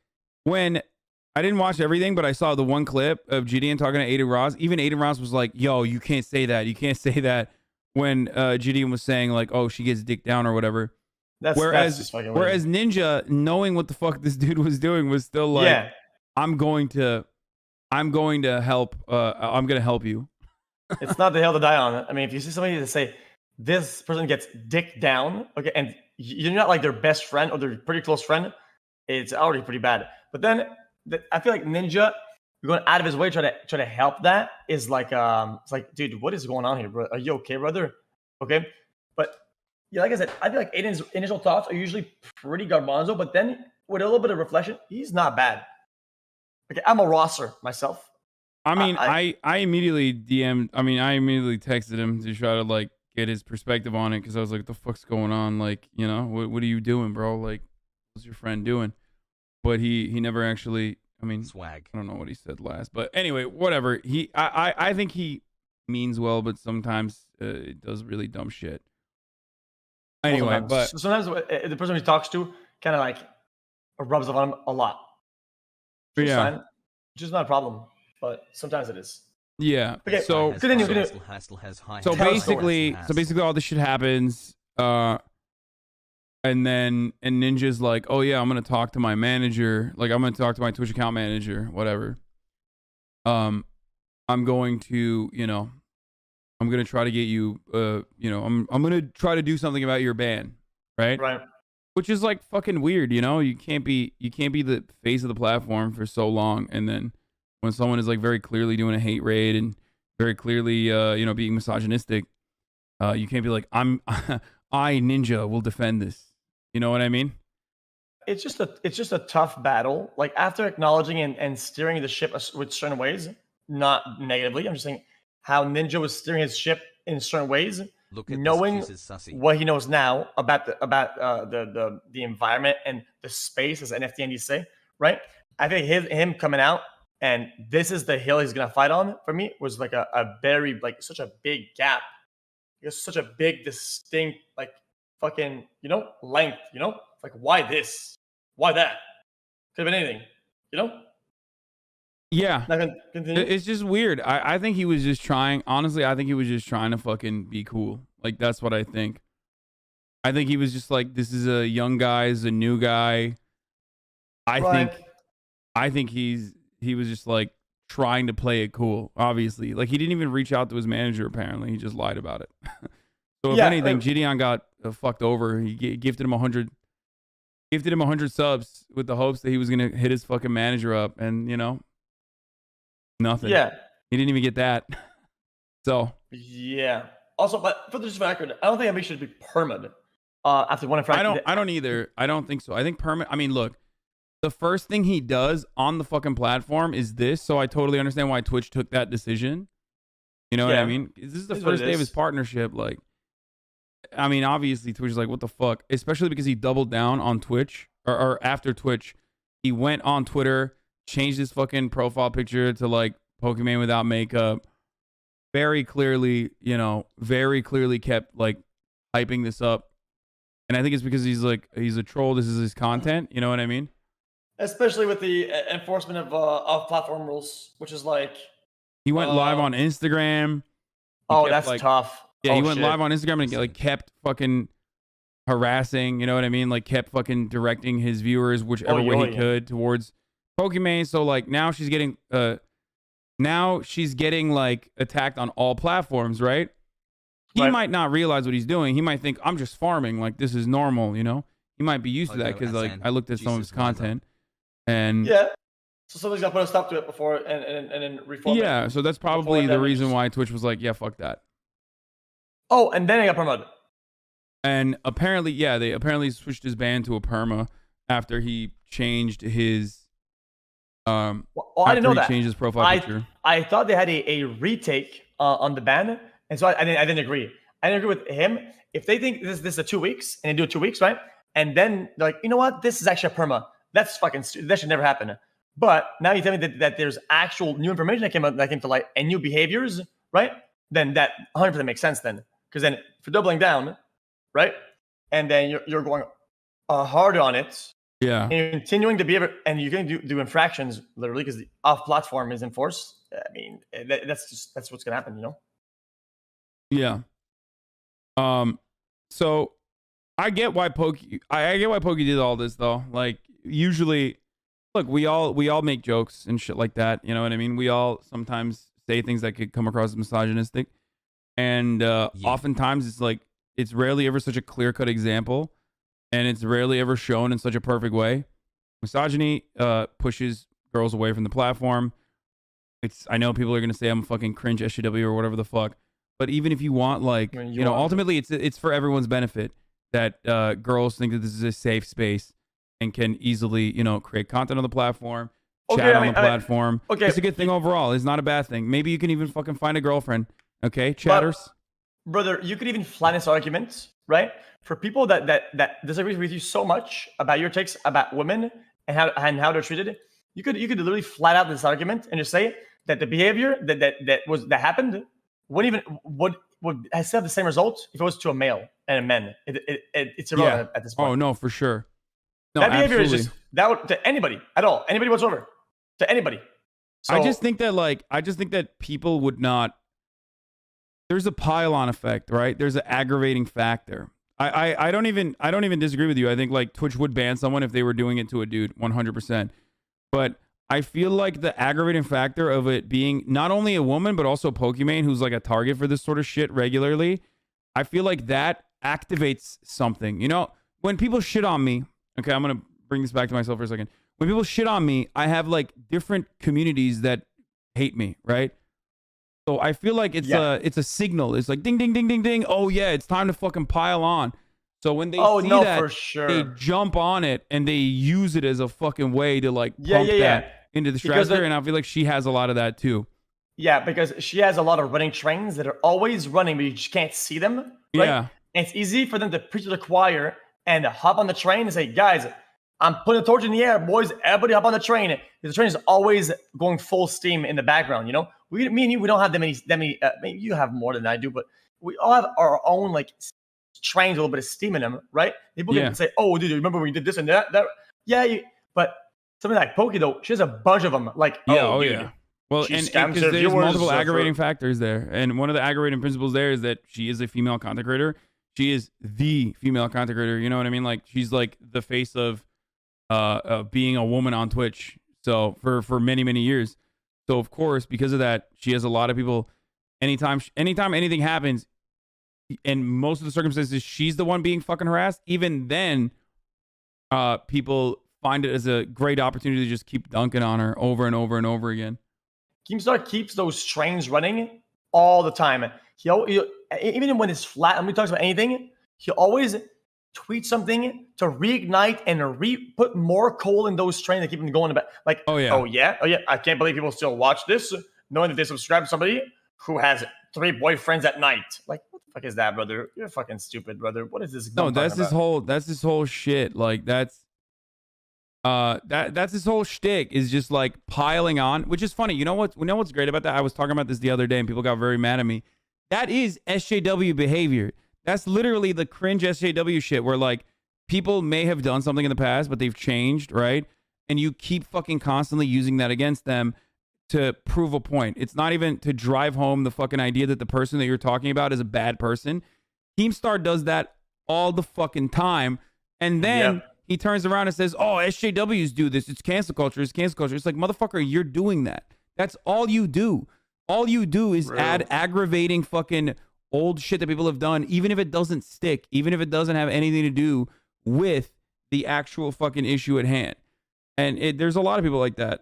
when I didn't watch everything, but I saw the one clip of Gideon talking to Aiden Ross. Even Aiden Ross was like, yo, you can't say that. You can't say that when Gideon was saying like, oh, she gets dick down or whatever. Whereas Ninja, knowing what the fuck this dude was doing, was still like, I'm going to help. I'm going to help you.
It's not the hill to die on. I mean, if you see somebody to say, this person gets dick down, okay, and you're not like their best friend or their pretty close friend, it's already pretty bad. But then I feel like Ninja going out of his way try to help that is like it's like, dude, what is going on here, bro? Are you okay, brother? Okay, but yeah, like I said, I feel like Aiden's initial thoughts are usually pretty garbanzo, but then with a little bit of reflection, he's not bad. Okay, I'm a Rosser myself.
I mean, I immediately I immediately texted him to try to like get his perspective on it because I was like, what the fuck's going on? Like, you know, what are you doing, bro? Like, what's your friend doing? But he never actually, I mean,
swag.
I don't know what he said last, but anyway, whatever. I think he means well, but sometimes it does really dumb shit. Anyway, but
sometimes the person he talks to kind of like rubs off on him a lot. Which is fine. Which is not a problem, but sometimes it is.
Yeah.
Okay.
So
continue.
So basically, all this shit happens, and Ninja's like, oh yeah, I'm gonna talk to my manager. Like, I'm gonna talk to my Twitch account manager, whatever. I'm going to, you know, I'm gonna try to get you, you know, I'm gonna try to do something about your ban, right?
Right.
Which is like fucking weird, you know. You can't be the face of the platform for so long, and then when someone is like very clearly doing a hate raid and very clearly, you know, being misogynistic, you can't be like, I Ninja will defend this. You know what I mean?
It's just a tough battle. Like after acknowledging and steering the ship with certain ways, not negatively. I'm just saying how Ninja was steering his ship in certain ways,
Look at
knowing
this juice's sussy.
what he knows now about the environment and the space, as NFT and say, right? I think him coming out and this is the hill he's gonna fight on for me was like a very like such a big gap. It's such a big distinct like fucking length. Like why this? Why that? Could have been anything.
Yeah.
Not gonna continue.
It's just weird. I think he was just trying. Honestly, I think he was just trying to fucking be cool. Like, that's what I think. I think he was just like, this is a young guy, is a new guy. I think he was just like trying to play it cool, obviously. Like, he didn't even reach out to his manager, apparently. He just lied about it. So if anything, Gideon got fucked over. He gifted him 100 subs with the hopes that he was going to hit his fucking manager up, and nothing.
Yeah.
He didn't even get that. So.
Yeah. Also, but for the record, I don't think anybody should be permanent after one infraction.
I don't either. I don't think so. I think permanent. I mean, look, the first thing he does on the fucking platform is this. So I totally understand why Twitch took that decision. You know what I mean? This is the first day of his partnership. Like, I mean, obviously Twitch is like, what the fuck? Especially because he doubled down on Twitch or after Twitch, he went on Twitter, changed his fucking profile picture to like Pokimane without makeup. Very clearly kept like hyping this up. And I think it's because he's a troll. This is his content. You know what I mean?
Especially with the enforcement of platform rules, which is like
he went live on Instagram.
That's tough.
Yeah, he went live on Instagram and like kept fucking harassing. You know what I mean? Like kept fucking directing his viewers whichever way he could towards Pokimane. So like now she's getting like attacked on all platforms, right? He might not realize what he's doing. He might think I'm just farming, like this is normal, He might be used to that because like I looked at some of his content, and
so somebody's gotta put a stop to it before and then reform it.
Yeah, so that's probably the reason why Twitch was like, yeah, fuck that.
Oh, and then he got promoted.
And apparently, they apparently switched his ban to a perma after he changed his.
I didn't know that.
Changed his profile picture.
I thought they had a retake on the ban, and so I didn't agree. I didn't agree with him. If they think this is a 2 weeks and they do it 2 weeks, right? And then they're like, you know what? This is actually a perma. That's fucking stupid. That should never happen. But now you tell me that there's actual new information that came to light and new behaviors, right? Then that 100% makes sense then. Because then for doubling down, right? And then you're going harder on it.
Yeah.
And you're continuing to be able, and you're going to do infractions literally because the off-platform is enforced. I mean, that's what's going to happen,
Yeah. So I get why Pokey did all this though. Like usually, look, we all make jokes and shit like that. You know what I mean? We all sometimes say things that could come across as misogynistic, and oftentimes it's rarely ever such a clear-cut example. And it's rarely ever shown in such a perfect way. Misogyny pushes girls away from the platform. I know people are gonna say I'm a fucking cringe SJW or whatever the fuck. But even if you want, like, ultimately it's for everyone's benefit that girls think that this is a safe space and can easily, create content on the platform, chat on the platform. Okay, it's a good thing overall. It's not a bad thing. Maybe you can even fucking find a girlfriend. Okay, chatters.
Brother, you could even flat this argument, right? For people that disagree with you so much about your takes about women and how they're treated, you could literally flat out this argument and just say that the behavior that happened would have the same result if it was to a male and a man. It's irrelevant at this point.
Oh no, for sure. No,
that behavior
absolutely.
is just to anybody at all, anybody whatsoever, to anybody. So,
I just think that people would not. There's a pile-on effect, right? There's an aggravating factor. I don't even disagree with you. I think like Twitch would ban someone if they were doing it to a dude, 100%. But I feel like the aggravating factor of it being not only a woman but also Pokimane, who's like a target for this sort of shit regularly, I feel like that activates something. When people shit on me, okay, I'm gonna bring this back to myself for a second. When people shit on me, I have like different communities that hate me, right? So I feel like it's a signal. It's like ding, ding, ding, ding, ding. Oh yeah, it's time to fucking pile on. So when they see that,
for sure.
They jump on it and they use it as a fucking way to like pump that into the stratosphere. And I feel like she has a lot of that too.
Yeah, because she has a lot of running trains that are always running, but you just can't see them. Right?
Yeah.
And it's easy for them to preach to the choir and hop on the train and say, guys, I'm putting a torch in the air, boys. Everybody hop on the train. The train is always going full steam in the background. You know, me and you, we don't have that many. Maybe you have more than I do, but we all have our own like trains, a little bit of steam in them, right? People can say, "Oh, dude, remember when we did this and that?" Yeah, but something like Poki though, she has a bunch of them. Like,
yeah. Well, and because there's multiple aggravating factors there, and one of the aggravating principles there is that she is a female content creator. She is the female content creator. You know what I mean? Like, she's like the face of being a woman on Twitch. So for many years. So of course, because of that, she has a lot of people. Anytime anything happens, and most of the circumstances, she's the one being fucking harassed. Even then, people find it as a great opportunity to just keep dunking on her over and over and over again.
Keemstar keeps those trains running all the time. He even when it's flat, and we talk about anything, he always tweets something to reignite and put more coal in those trains and keep them going. Like, oh yeah, I can't believe people still watch this, knowing that they subscribe to somebody who has 3 boyfriends at night. Like, what the fuck is that, brother? You're fucking stupid, brother. What is this?
No, that's this whole shit. Like, that's his whole shtick, is just like piling on, which is funny. You know what's great about that? I was talking about this the other day and people got very mad at me. That is SJW behavior. That's literally the cringe SJW shit where like people may have done something in the past, but they've changed, right? And you keep fucking constantly using that against them to prove a point. It's not even to drive home the fucking idea that the person that you're talking about is a bad person. Keemstar does that all the fucking time. And then he turns around and says, oh, SJWs do this. It's cancel culture. It's cancel culture. It's like, motherfucker, you're doing that. That's all you do. All you do is add aggravating fucking old shit that people have done, even if it doesn't stick, even if it doesn't have anything to do with the actual fucking issue at hand. And there's a lot of people like that.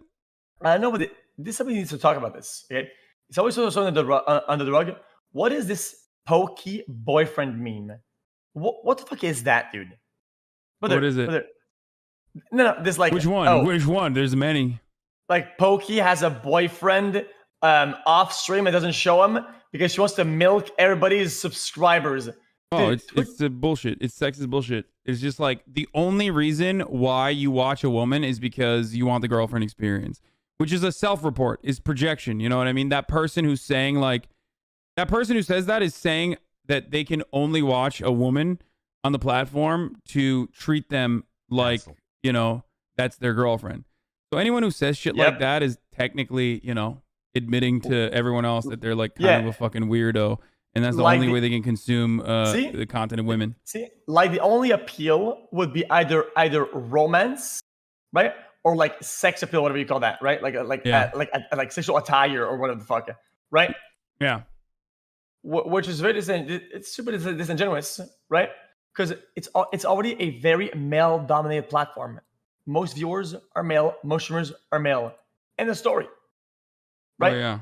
I know, but somebody needs to talk about this. Okay, it's always sort of under the rug. What is this Poki boyfriend meme? What the fuck is that, dude?
What is it?
No, this like
which one? Which one? There's many.
Like Poki has a boyfriend off stream and doesn't show him because she wants to milk everybody's subscribers.
Oh, it's the bullshit. It's sexist bullshit. It's just like the only reason why you watch a woman is because you want the girlfriend experience, which is a self-report, is projection. You know what I mean? That person who's saying like, that person who says that is saying that they can only watch a woman on the platform to treat them like, you know, that's their girlfriend. So anyone who says shit like that is technically, you know, admitting to everyone else that they're like kind of a fucking weirdo, and that's the only way they can consume the content of women. See,
like the only appeal would be either romance, right, or like sex appeal, whatever you call that, right? Like sexual attire or whatever the fuck, right?
Yeah.
Which is very it's super disingenuous, right? Because it's already a very male-dominated platform. Most viewers are male, most streamers are male. End of story. Right?
Oh, yeah.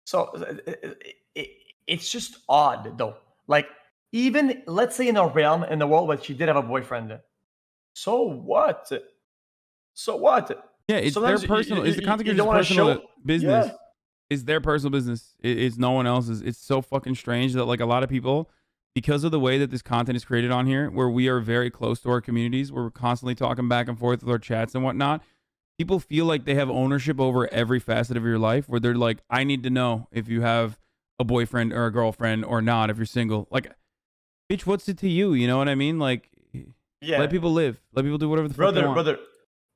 So it's just odd, though. Like, even, let's say in a realm, in the world where she did have a boyfriend. So what?
Yeah, it's their personal, it's the content creator's personal business. Yeah. It's their personal business. It's no one else's. It's so fucking strange that like a lot of people, because of the way that this content is created on here, where we are very close to our communities, where we're constantly talking back and forth with our chats and whatnot, people feel like they have ownership over every facet of your life, where they're like, I need to know if you have a boyfriend or a girlfriend or not, if you're single. Like, bitch, what's it to you? You know what I mean? Like, let people live. Let people do whatever the fuck they want.
Brother,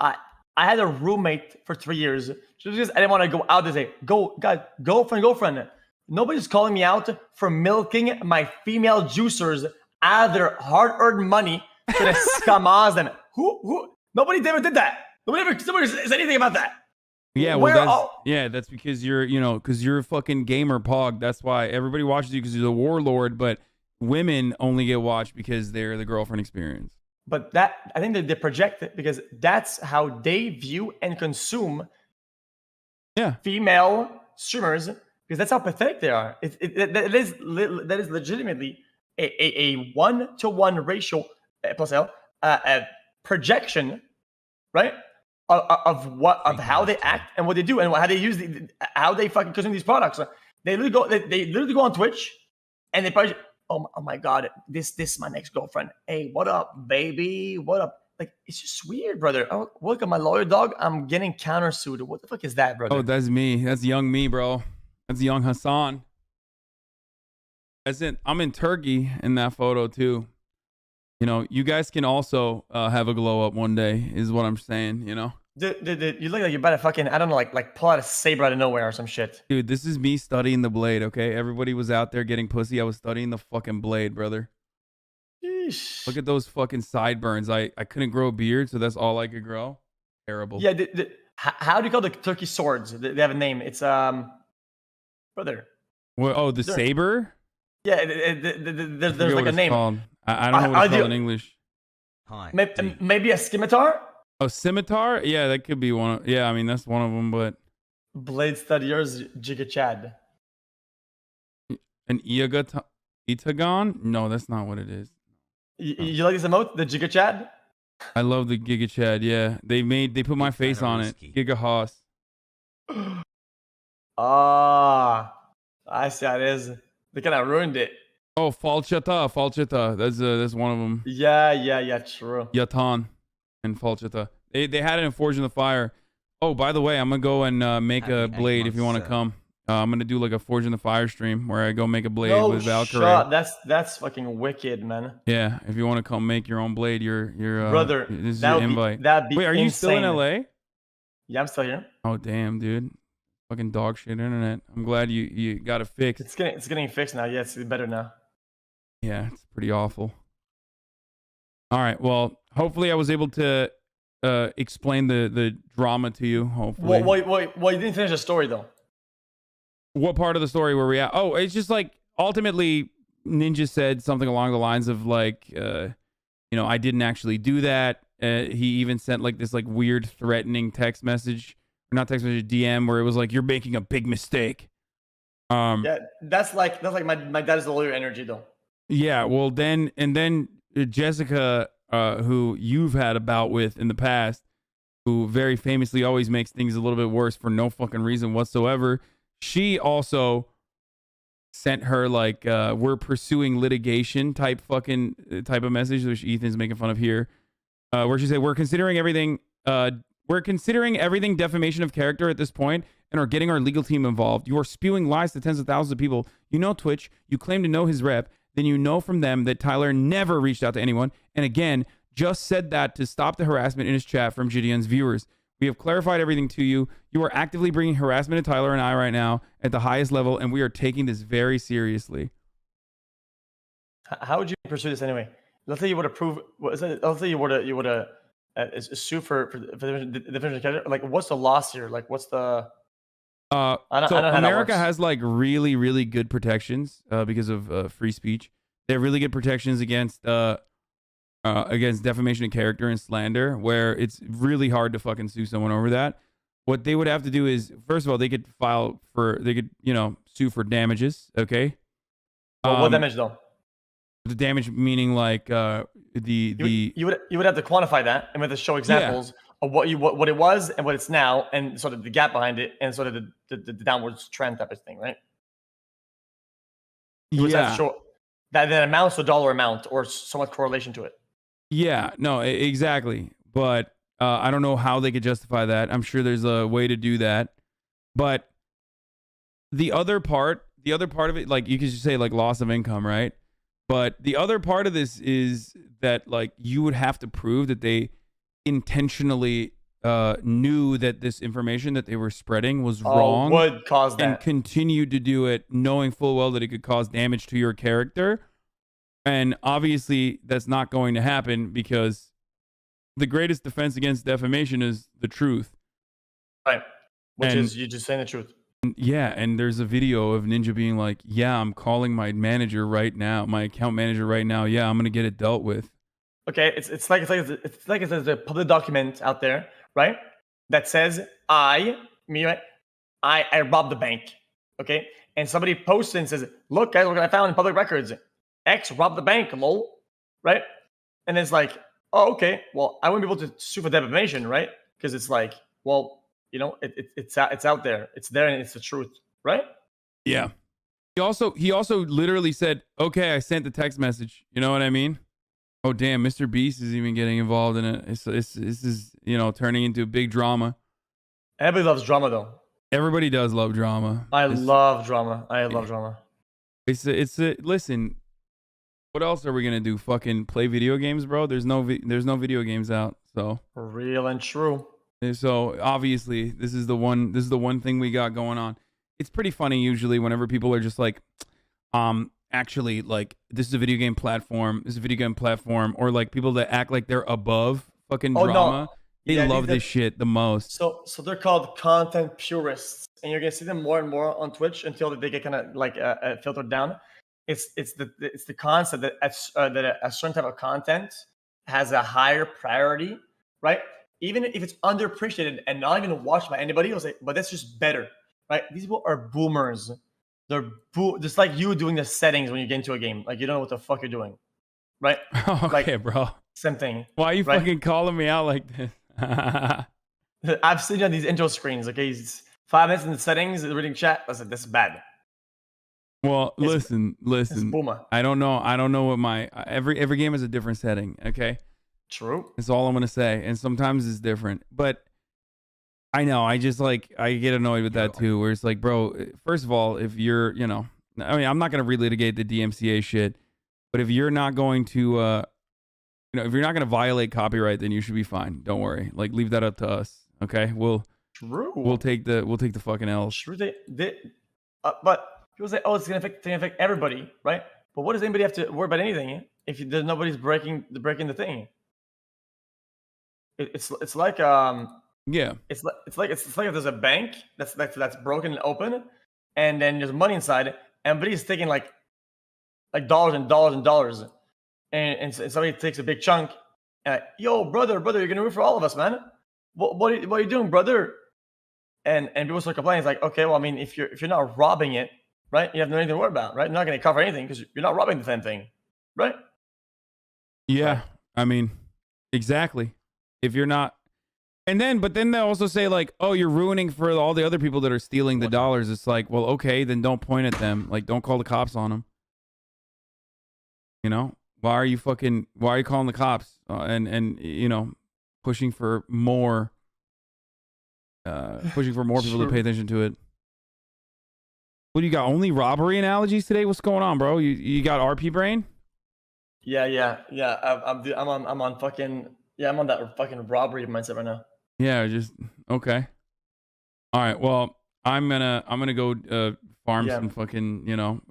I had a roommate for 3 years just because I didn't want to go out and say, girlfriend. Nobody's calling me out for milking my female juicers out of their hard-earned money to the scammers. And who? Nobody ever did that. Nobody said anything about that.
Yeah, that's because you're a fucking gamer pog. That's why everybody watches you, because you're the warlord. But women only get watched because they're the girlfriend experience.
But that, I think that they project it because that's how they view and consume female streamers, because that's how pathetic they are. That is legitimately a 1-to-1 ratio plus projection, right, of how they act and what they do and how they use how they fucking consume these products. They literally go on Twitch and they probably, oh my god, this is my next girlfriend. Hey, what up, baby? What up? Like, it's just weird, brother. Oh, look at my lawyer dog. I'm getting countersued. What the fuck is that, brother?
Oh, that's me. That's young me, bro. That's young Hasan. That's it. I'm in Turkey in that photo too. You know, you guys can also have a glow up one day, is what I'm saying. You know,
Dude, you look like you're about to fucking, I don't know, like pull out a saber out of nowhere or some shit.
dude, this is me studying the blade. Okay, everybody was out there getting pussy. I was studying the fucking blade, brother.
Yeesh.
Look at those fucking sideburns. I couldn't grow a beard, so that's all I could grow. Terrible.
Yeah, how do you call the turkey swords? They have a name. It's brother.
Well, oh, the saber.
Yeah, there's like a name.
Called. I don't know what it's called in English.
Hi.
Maybe a scimitar.
Oh, scimitar? Yeah, that could be one. Yeah, I mean that's one of them. But
Blade studiers, Giga Chad.
an Itagon? No, that's not what it is.
You like this emote, the Giga Chad?
I love the Giga Chad. Yeah, they put my face on it. Giga Hoss.
Ah, I see how it is. They kind of ruined it.
Oh, Falchata. That's one of them.
Yeah, true.
Yatan and Falchata. They had it in Forge in the Fire. Oh, by the way, I'm gonna go and make a blade if you want to come. I'm gonna do like a Forge in the Fire stream where I go make a blade with Valkyrie.
That's fucking wicked, man.
Yeah, if you want to come make your own blade, your
brother.
This is your invite.
That'd be
Wait, are
insane.
you still in LA?
Yeah, I'm still here.
Oh damn, dude. Fucking dog shit internet. I'm glad you got it fixed.
It's getting fixed now. Yeah, it's better now.
Yeah, it's pretty awful. All right. Well, hopefully I was able to explain the drama to you. Hopefully.
Well, you didn't finish the story though.
What part of the story were we at? Oh, it's just like ultimately Ninja said something along the lines of like, I didn't actually do that. He even sent like this like weird threatening text message, or not text message, DM, where it was like, you're making a big mistake.
Yeah, that's like my dad's lawyer energy though.
Yeah, well then Jessica, who you've had a bout with in the past, who very famously always makes things a little bit worse for no fucking reason whatsoever. She also sent her like we're pursuing litigation type of message, which Ethan's making fun of here, where she said we're considering everything defamation of character at this point and are getting our legal team involved. You are spewing lies to tens of thousands of people. You know Twitch. You claim to know his rep. Then you know from them that Tyler never reached out to anyone. And again, just said that to stop the harassment in his chat from Gideon's viewers. We have clarified everything to you. You are actively bringing harassment to Tyler and I right now at the highest level, and we are taking this very seriously.
How would you pursue this anyway? Let's say you would approve. Let's say you would sue for the definition of character. Like, what's the loss here? Like, what's the
America has like really, really good protections because of free speech. They have really good protections against defamation of character and slander, where it's really hard to fucking sue someone over that. What they would have to do is, first of all, they could sue for damages. Okay.
What damage though?
The damage meaning like
you would have to quantify that and we have to show examples of what it was and what it's now, and sort of the gap behind it, and sort of the downwards trend type of thing, right? You would have to show that amounts to dollar amount or somewhat correlation to it.
Yeah, no, exactly. But I don't know how they could justify that. I'm sure there's a way to do that. But the other part of it, like you could just say like loss of income, right? But the other part of this is that like you would have to prove that they intentionally knew that this information that they were spreading was wrong,
would cause that,
and continued to do it knowing full well that it could cause damage to your character. And obviously that's not going to happen, because the greatest defense against defamation is the truth.
Right. Which is you just saying the truth.
Yeah, and there's a video of Ninja being like, yeah, I'm calling my manager right now, my account manager right now. Yeah, I'm going to get it dealt with. Okay,
it's like there's a public document out there, right? That says I robbed the bank. Okay? And somebody posts and says, look guys, look what I found in public records. X robbed the bank, lol. Right? And it's like, oh, okay, well, I wouldn't be able to sue for defamation, right? because it's like, well, you know, it's out there, it's there, and it's the truth, right?
Yeah. He also literally said, "Okay, I sent the text message." You know what I mean? Oh damn, Mr. Beast is even getting involved in it. This is, you know, turning into a big drama.
Everybody loves drama, though.
Everybody does love drama.
I love drama. I love drama.
Listen. What else are we gonna do? Fucking play video games, bro? There's no video games out, so
Real and true.
so obviously this is the one thing we got going on. It's pretty funny usually whenever people are just like, actually, like, this is a video game platform. This is a video game platform, or like people that act like they're above fucking drama.
No.
They love this shit the most.
So they're called content purists, and you're gonna see them more and more on Twitch until they get kind of like filtered down. It's the concept that that a certain type of content has a higher priority, right? Even if it's underappreciated and not even watched by anybody, you'll say, but that's just better, right? These people are boomers. They're just like you doing the settings when you get into a game. Like, you don't know what the fuck you're doing, right?
Okay,
like,
bro.
Same thing.
Why are you
right?
fucking calling me out like this?
I've seen you on these intro screens. Okay, he's 5 minutes in the settings, reading chat. I said, this is bad.
Well, listen.
It's boomer.
I don't know what my every game has a different setting. Okay,
True.
that's all I'm gonna say. And sometimes it's different, but I know I just like I get annoyed with that too. Where it's like, bro, first of all, if you're, you know, I mean, I'm not gonna relitigate the DMCA shit, but if you're not going to, you know, if you're not gonna violate copyright, then you should be fine. Don't worry. Like, leave that up to us. Okay, we'll take the fucking L's.
True. But people say, oh, it's gonna affect everybody, right? But what does anybody have to worry about anything if there's nobody's breaking the thing? It's like
yeah.
It's like if there's a bank that's broken and open, and then there's money inside. Everybody's taking like dollars and dollars and dollars, and somebody takes a big chunk. Yo, brother, you're gonna root for all of us, man. What are you doing, brother? And people start complaining. It's like, okay, well, I mean, if you're not robbing it, right? You have nothing to worry about, right? You're not gonna cover anything because you're not robbing the same thing, right?
Yeah,
right.
I mean, exactly. If you're not, but then they'll also say like, oh, you're ruining for all the other people that are stealing the dollars. It's like, well, okay, then don't point at them. Like, don't call the cops on them. You know, why are you calling the cops and you know, pushing for more people to pay attention to it? What do you got? Only robbery analogies today? What's going on, bro? You got RP brain?
Yeah. I'm on fucking. Yeah, I'm on that fucking robbery mindset right now.
Yeah, just okay. All right. Well, I'm gonna go farm some fucking, you know,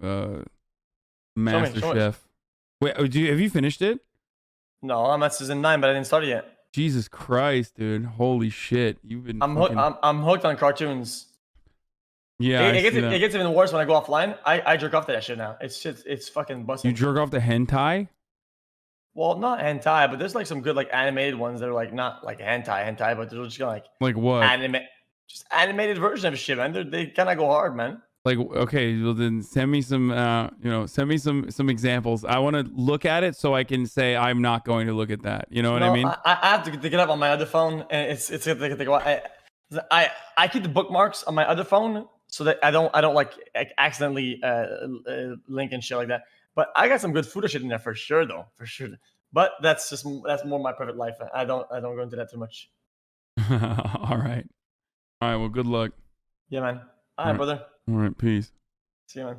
Master Chef. Wait, have you finished it?
No, I'm at season 9, but I didn't start it yet.
Jesus Christ, dude! Holy shit! You've been.
I'm hooked on cartoons.
Yeah,
it gets even worse when I go offline. I jerk off to that shit now. It's fucking busting.
You jerk off to hentai?
Well, not hentai, but there's like some good like animated ones that are like not like hentai, but they're just gonna like
what?
Just animated version of shit, man. They kind of go hard, man.
Like, okay, well then send me some, send me some examples. I want to look at it so I can say I'm not going to look at that. You know what I mean?
I have to get up on my other phone, and it's gonna take a while. I keep the bookmarks on my other phone so that I don't like accidentally link and shit like that. But I got some good food shit in there for sure, though, for sure. But that's more my private life. I don't go into that too much.
All right. Well, good luck.
Yeah, man. All right, brother.
All right, peace.
See you, man.